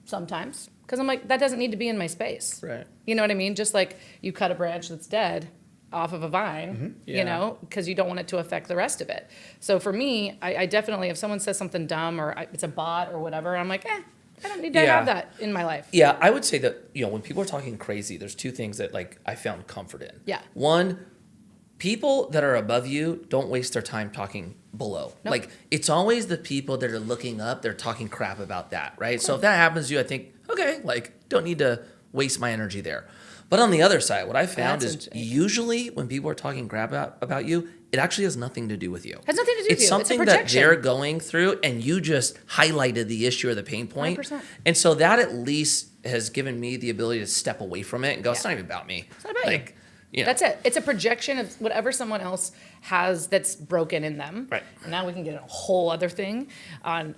sometimes Because I'm like, that doesn't need to be in my space. Right. You know what I mean? Just like you cut a branch that's dead off of a vine, Yeah. you know, because you don't want it to affect the rest of it. So for me, I definitely, if someone says something dumb or it's a bot or whatever, I'm like, I don't need to Yeah. have that in my life. Yeah, I would say that, when people are talking crazy, there's two things that like I found comfort in. Yeah. One, people that are above you don't waste their time talking below. Nope. Like it's always the people that are looking up, they're talking crap about that, right? So if that happens to you, I think, okay, like don't need to waste my energy there. But on the other side, what I found That's is interesting. usually when people are talking crap about you, it actually has nothing to do with you. Has nothing to do with It's you. It's a something that projection. they're going through, and you just highlighted the issue or the pain point. 100%. And so that at least has given me the ability to step away from it and go, it's Yeah. not even about me. It's not about you. You know. That's it. It's a projection of whatever someone else has that's broken in them. Right. And now we can get a whole other thing on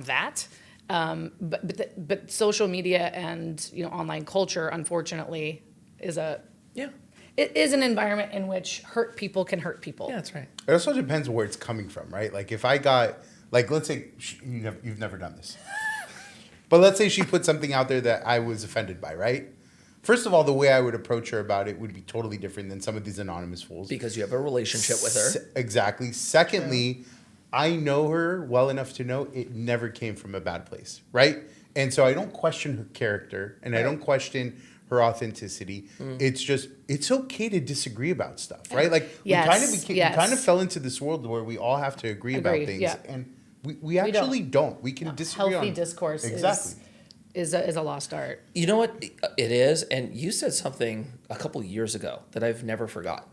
that. But social media and online culture, unfortunately, Yeah. it is an environment in which hurt people can hurt people. Yeah, that's right. It also depends where it's coming from, right? Like if I got, like let's say you've never done this, but let's say she put something out there that I was offended by, right? First of all, the way I would approach her about it would be totally different than some of these anonymous fools. Because you have a relationship with her. Exactly. Secondly, I know her well enough to know it never came from a bad place, right? And so I don't question her character and I don't question her authenticity. It's just, it's okay to disagree about stuff, right? Like Yes, we kind of fell into this world where we all have to agree about Agreed, things. yeah. And we actually don't. We can disagree Healthy on discourse Exactly. is a lost art. You know what it is? And you said something a couple years ago that I've never forgot.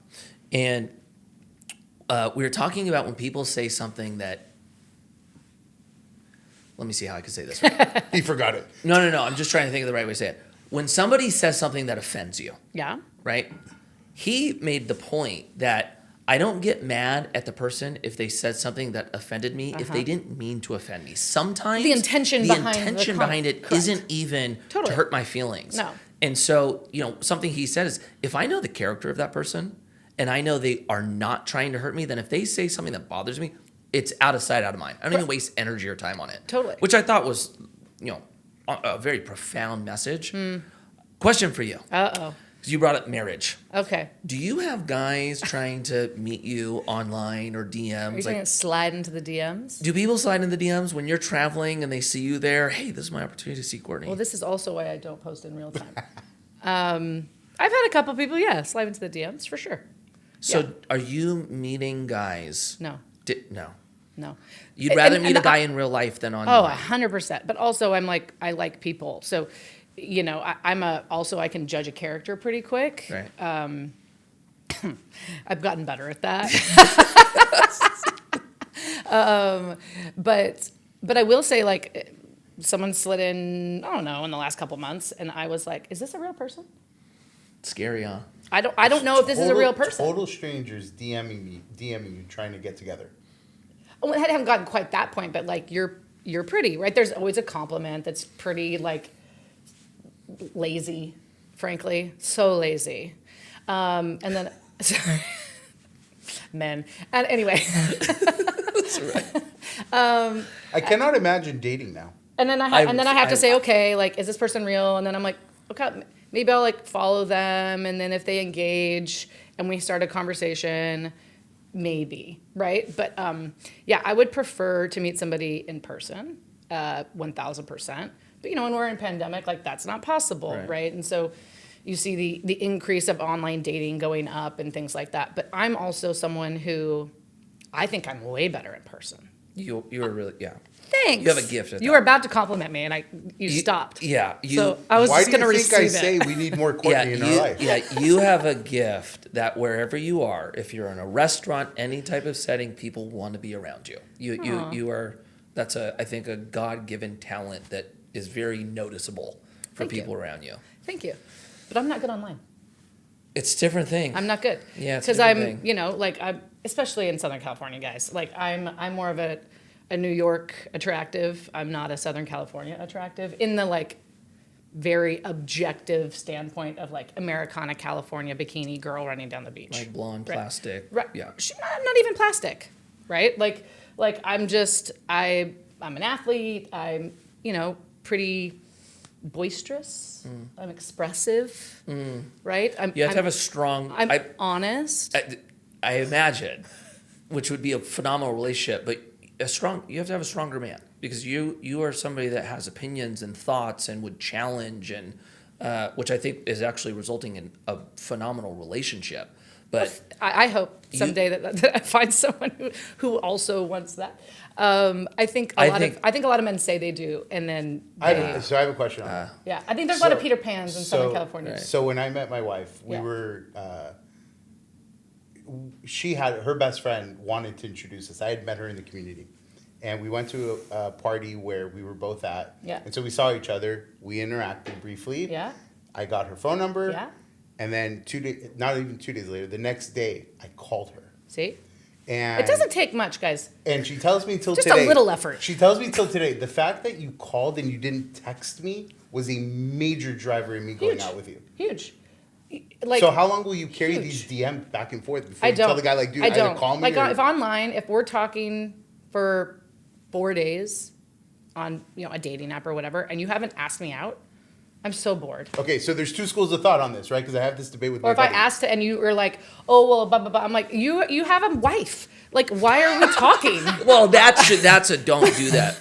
And we were talking about when people say something that, let me see how I can say this. He forgot it. No. I'm just trying to think of the right way to say it. When somebody says something that offends you, Yeah. right? He made the point that I don't get mad at the person if they said something that offended me if they didn't mean to offend me. Sometimes The intention behind the behind it correct. isn't even Totally. to hurt my feelings. No. And so, something he said is if I know the character of that person and I know they are not trying to hurt me, then if they say something that bothers me, it's out of sight, out of mind. I don't even waste energy or time on it. Totally. Which I thought was, a very profound message. Question for you. Uh-oh. 'Cause you brought up marriage. Okay. Do you have guys trying to meet you online or Are you DMs? saying slide into the DMs? Do people slide in the DMs when you're traveling and they see you there? Hey, this is my opportunity to see Courtney. Well, this is also why I don't post in real time. I've had a couple people, slide into the DMs for sure. so yeah. are you meeting guys? No. No. No. You'd And- rather and- meet and a guy in real life than Oh, online. 100%. But also, I like people. So, I can judge a character pretty quick. Right. I've gotten better at that. But I will say, like, someone slid in, I don't know, in the last couple months, and I was like, is this a real person? Scary, huh? I don't know if this is a real person. Total strangers DMing you, trying to get together. Oh, I haven't gotten quite that point, but like you're pretty, right? There's always a compliment that's pretty like lazy, frankly, so lazy. And then sorry, men. And anyway, That's right. I cannot imagine dating now. and then I have to say, okay, like, is this person real? And then I'm like, okay, maybe I'll like follow them, and then if they engage and we start a conversation, maybe, right? But I would prefer to meet somebody in person, 1,000%. But when we're in pandemic, like that's not possible, right? And so you see the increase of online dating going up and things like that. But I'm also someone who I think I'm way better in person. You were really, yeah. Thanks. You have a gift at You that. were about to compliment me, and you stopped. Yeah. So I was Why just do going to you think receive I it. say we need more Courtney in our life? Yeah, you have a gift that wherever you are, if you're in a restaurant, any type of setting, people want to be around you. You are. That's I think a God-given talent that is very noticeable for Thank you. people around you. Thank you. But I'm not good online. It's a different thing. I'm not good. Yeah, it's a because different I'm, thing. like I'm, especially in Southern California, guys. Like I'm more of a New York attractive. I'm not a Southern California attractive in the like very objective standpoint of like Americana, California bikini girl running down the beach. Like blonde, Right. plastic. Right. Yeah. I'm not even plastic, right? Like I'm an athlete. I'm, pretty boisterous. I'm expressive, right? You have to have a strong. I'm honest. I imagine, which would be a phenomenal relationship, but you have to have a stronger man because you are somebody that has opinions and thoughts and would challenge and which I think is actually resulting in a phenomenal relationship. But I hope someday that I find someone who also wants that. I think a lot of men say they do, and then I have a question on that. yeah, I think there's a lot of Peter Pans in Southern California. Right. So when I met my wife, we were. She had her best friend wanted to introduce us. I had met her in the community, and we went to a party where we were both at. Yeah. And so we saw each other. We interacted briefly. Yeah. I got her phone number. Yeah. And then not even 2 days later, the next day, I called her. See, And it doesn't take much, guys. And she tells me till Just today. a little effort. She tells me till today. The fact that you called and you didn't text me was a major driver in me going out with you. Huge. Like, so how long will you carry huge. these DMs back and forth before I you don't. tell the guy like, dude, I either don't. call me Like or... if online, if we're talking for 4 days on a dating app or whatever, and you haven't asked me out, I'm so bored. Okay, so there's two schools of thought on this, right? Because I have this debate with my Or if I buddy. asked and you were like, oh well, blah blah blah, I'm like, you have a wife. Like, why are we talking? well, that's a don't do that.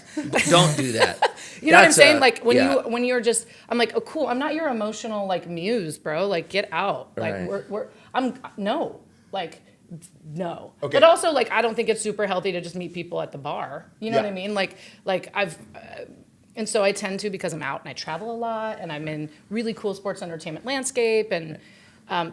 Don't do that. You know what I'm That's saying? a- Like yeah. when you're just, I'm like, oh cool, I'm not your emotional like muse, bro. Like get out. Right. Like no. Like no. Okay. But also like I don't think it's super healthy to just meet people at the bar. You know Yeah. what I mean? Like I've and so I tend to, because I'm out and I travel a lot and I'm in really cool sports entertainment landscape and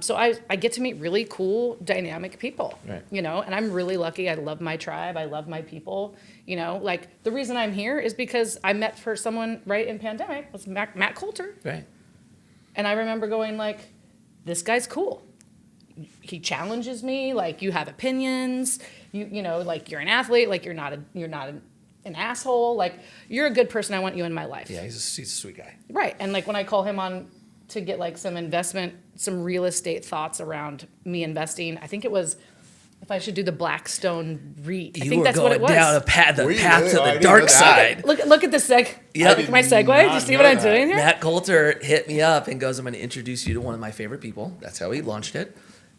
so I get to meet really cool, dynamic people, Right. and I'm really lucky. I love my tribe. I love my people, like the reason I'm here is because I met for someone right in pandemic was Matt Coulter. Right. And I remember going like, this guy's cool. He challenges me. Like you have opinions, like you're an athlete, like you're not an asshole. Like you're a good person. I want you in my life. Yeah, he's a sweet guy. Right. And like when I call him on to get like some real estate thoughts around me investing, I think it was if I should do the Blackstone REIT. I think that's what it was. down the path Were you to really? Oh, I the didn't dark know that. side. Look at this Yep. Look at my segue. Do you see what I'm doing here? Matt Coulter hit me up and goes, I'm going to introduce you to one of my favorite people. That's how he launched it.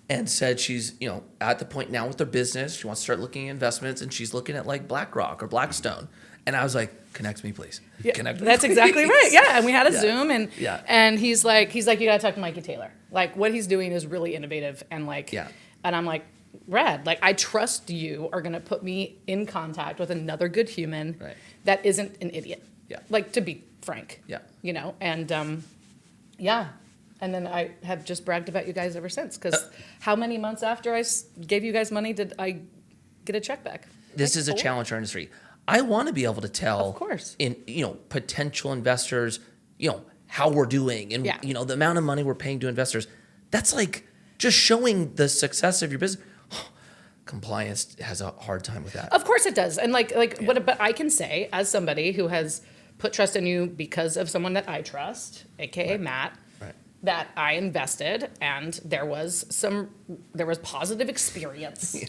And said she's, at the point now with her business, she wants to start looking at investments and she's looking at like BlackRock or Blackstone. And I was like, connect me, please. Yeah, Connect me, that's please. exactly right. Yeah, and we had a Yeah. Zoom, and Yeah. and he's like, you got to talk to Mikey Taylor. Like what he's doing is really innovative, and like, Yeah. and I'm like, rad. Like I trust you are gonna put me in contact with another good human Right. that isn't an idiot. Yeah. Like to be frank. Yeah. And yeah. And then I have just bragged about you guys ever since. Because how many months after I gave you guys money did I get a check back? This Like is a 4? challenge for our industry. I want to be able to tell, Of course. potential investors, how we're doing and Yeah. the amount of money we're paying to investors. That's like just showing the success of your business. Compliance has a hard time with that. Of course it does. And but I can say as somebody who has put trust in you because of someone that I trust, aka Matt, Right. that I invested and there was positive experience. Yeah.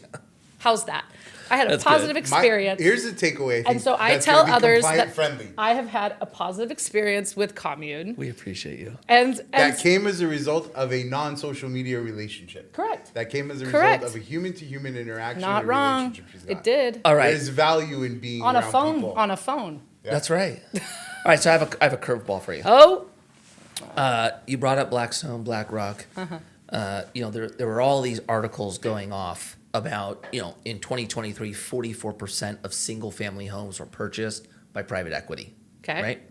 How's that? I had a That's positive good. experience. Here's the takeaway. I think and so I that's tell gonna be others compliant that friendly. I have had a positive experience with Commune. We appreciate you. And That came as a result of a non-social media relationship. correct. That came as a Correct. result of a human-to-human interaction. Not and wrong. relationship she's got. It did. All right. There's value in being On a around phone. people. On a phone. Yeah. That's right. All right, so I have a curveball for you. Oh. You brought up Blackstone, BlackRock. There were all these articles going off about, in 2023, 44% of single-family homes were purchased by private equity. Okay. Right?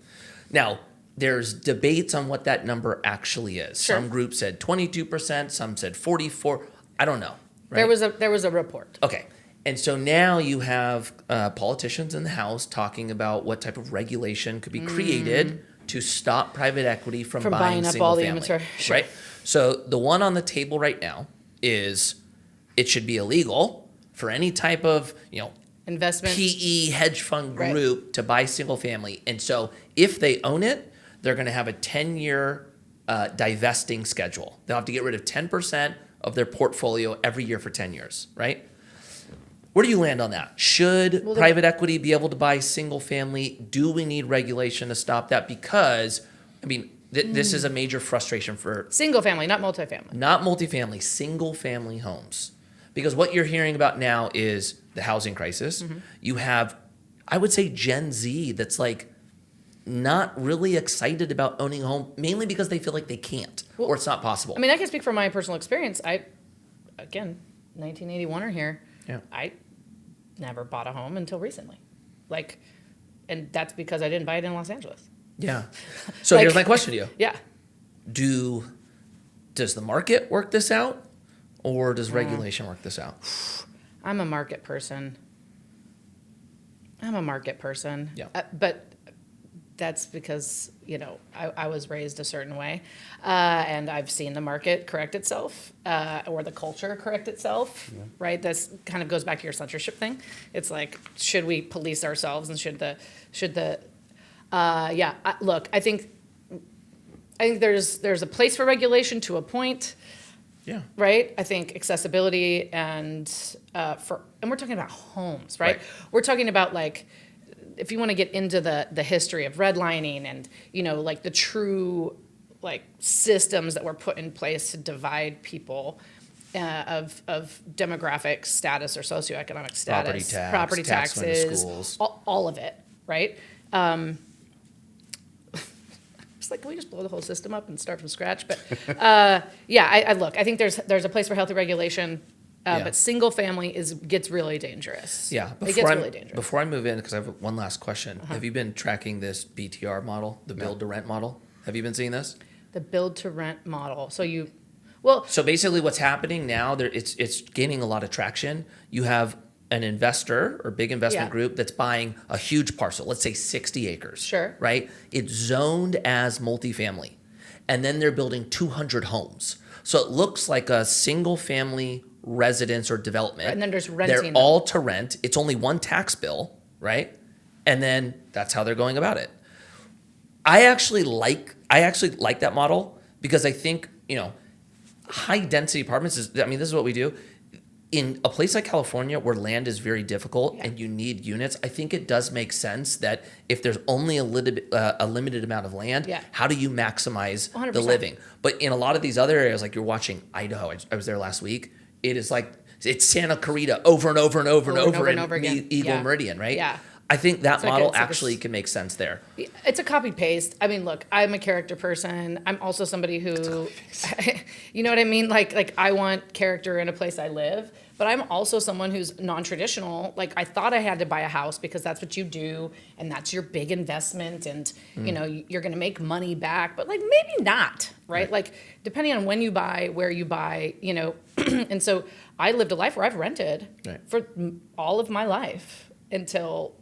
Now, there's debates on what that number actually is. Sure. Some groups said 22%, some said 44. I don't know. Right? There was a report. Okay. And so now you have politicians in the House talking about what type of regulation could be created to stop private equity from buying buying up single all the family, inventory. Sure. right? So the one on the table right now is it should be illegal for any type of Investment. PE hedge fund Right. group to buy single family. And so if they own it, they're going to have a 10-year divesting schedule. They'll have to get rid of 10% of their portfolio every year for 10 years, right? Where do you land on that? Should private equity be able to buy single family? Do we need regulation to stop that? Because I mean, this is a major frustration for Single family, not multifamily. not multifamily, single family homes. Because what you're hearing about now is the housing crisis. You have, I would say, Gen Z that's like not really excited about owning a home, mainly because they feel like they can't or it's not possible. I mean, I can speak from my personal experience. Again, 1981 or here. Yeah. I never bought a home until recently. Like, and that's because I didn't buy it in Los Angeles. Yeah. So Like- here's my question to you. Yeah. Does the market work this out or does regulation work this out? I'm a market person. Yeah. But that's because, I was raised a certain way. And I've seen the market correct itself, or the culture correct itself, right? This kind of goes back to your censorship thing. It's like, should we police ourselves and look, I think there's a place for regulation to a point. Yeah. Right? I think accessibility and we're talking about homes, right? Right. We're talking about like, if you want to get into the history of redlining and, like the true like systems that were put in place to divide people of demographic status or socioeconomic status, property tax money, taxes, schools. all of it, right? It's like, can we just blow the whole system up and start from scratch? But I think there's a place for healthy regulation, but single family gets really dangerous. Yeah. It gets really dangerous. Before I move in, because I have one last question. Have you been tracking this BTR model, the build to rent model? Have you been seeing this? The build to rent model. So So basically what's happening now, it's gaining a lot of traction. You have an investor or big investment group that's buying a huge parcel, let's say 60 acres. Sure. Right? It's zoned as multifamily. And then they're building 200 homes. So it looks like a single family residence or development. And then there's renting They're them. all to rent. It's only one tax bill, right? And then that's how they're going about it. I actually like that model because I think, high density apartments this is what we do. In a place like California where land is very difficult and you need units, I think it does make sense that if there's only a limited amount of land, how do you maximize 100%. the living? But in a lot of these other areas, like you're watching Idaho, I was there last week, it is like, it's Santa Clarita over and over and over and over again. Eagle Meridian, right? Yeah. I think that model it's like actually can make sense there. It's a copy paste. I mean, look, I'm a character person. I'm also somebody who, you know what I mean? Like I want character in a place I live, but I'm also someone who's non-traditional. Like I thought I had to buy a house because that's what you do and that's your big investment and, you're going to make money back, but like maybe not, right? Like depending on when you buy, where you buy, and so I lived a life where I've rented for all of my life until,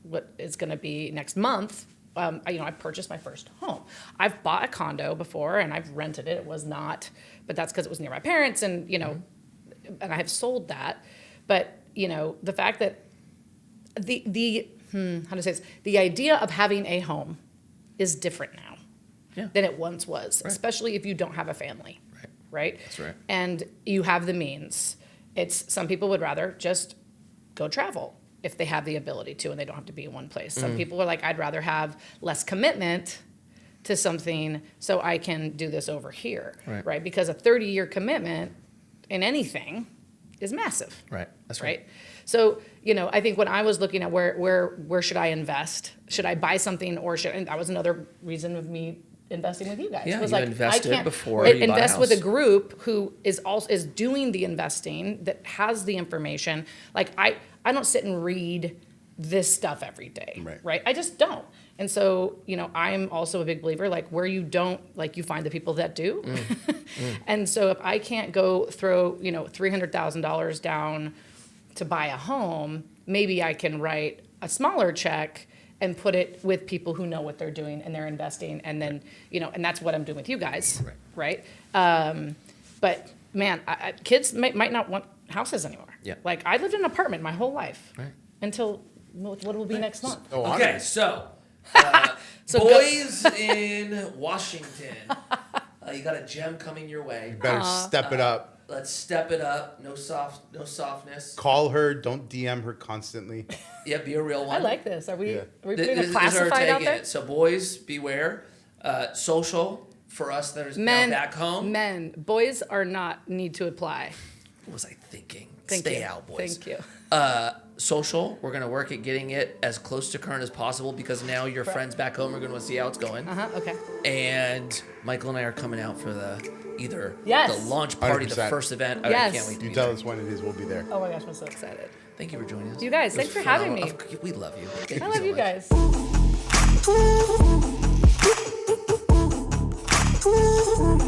what is going to be next month. I purchased my first home. I've bought a condo before and I've rented it. It was not, but that's because it was near my parents and, and I have sold that. But, the fact that how to say this, the idea of having a home is different now than it once was, especially if you don't have a family, right? That's right. And you have the means. Some people would rather just go travel if they have the ability to and they don't have to be in one place. Some people are like, I'd rather have less commitment to something so I can do this over here, right? Because a 30-year commitment in anything is massive. Right. That's right. So, I think when I was looking at where should I invest? Should I buy something and that was another reason of me investing with you guys. Yeah, was you like, invested I can't before you buy a invest with a house. group who is doing the investing, that has the information. Like I don't sit and read this stuff every day, right? I just don't. And so, I'm also a big believer, like where you don't, like you find the people that do. And so if I can't go throw, $300,000 down to buy a home, maybe I can write a smaller check and put it with people who know what they're doing and they're investing. And then, and that's what I'm doing with you guys, right? But man, kids might not want houses anymore. Yeah. Like I lived in an apartment my whole life until what will be next month. Oh, Okay, so, So boys in Washington, you got a gem coming your way. Better step it up. Let's step it up. No softness. Call her. Don't DM her constantly. Yeah, be a real one. I like this. Are we Yeah. putting This a is our classified take out in there? it. So boys, beware. Social for us that is Men, now back home. Men, boys are not need to apply. What was I thinking? Thank Stay you. out, boys. Thank you. Social, we're gonna work at getting it as close to current as possible because now your friends back home are gonna want to see how it's going. Okay. And Michael and I are coming out for the Yes. the launch party, the 100%. first event. Oh, Yes. I can't wait to You be tell there. us when it is, we'll be there. Oh my gosh, I'm so excited. Thank you for joining us. You guys, It was thanks for having phenomenal. me. We love you. Thank I you love so you much. guys.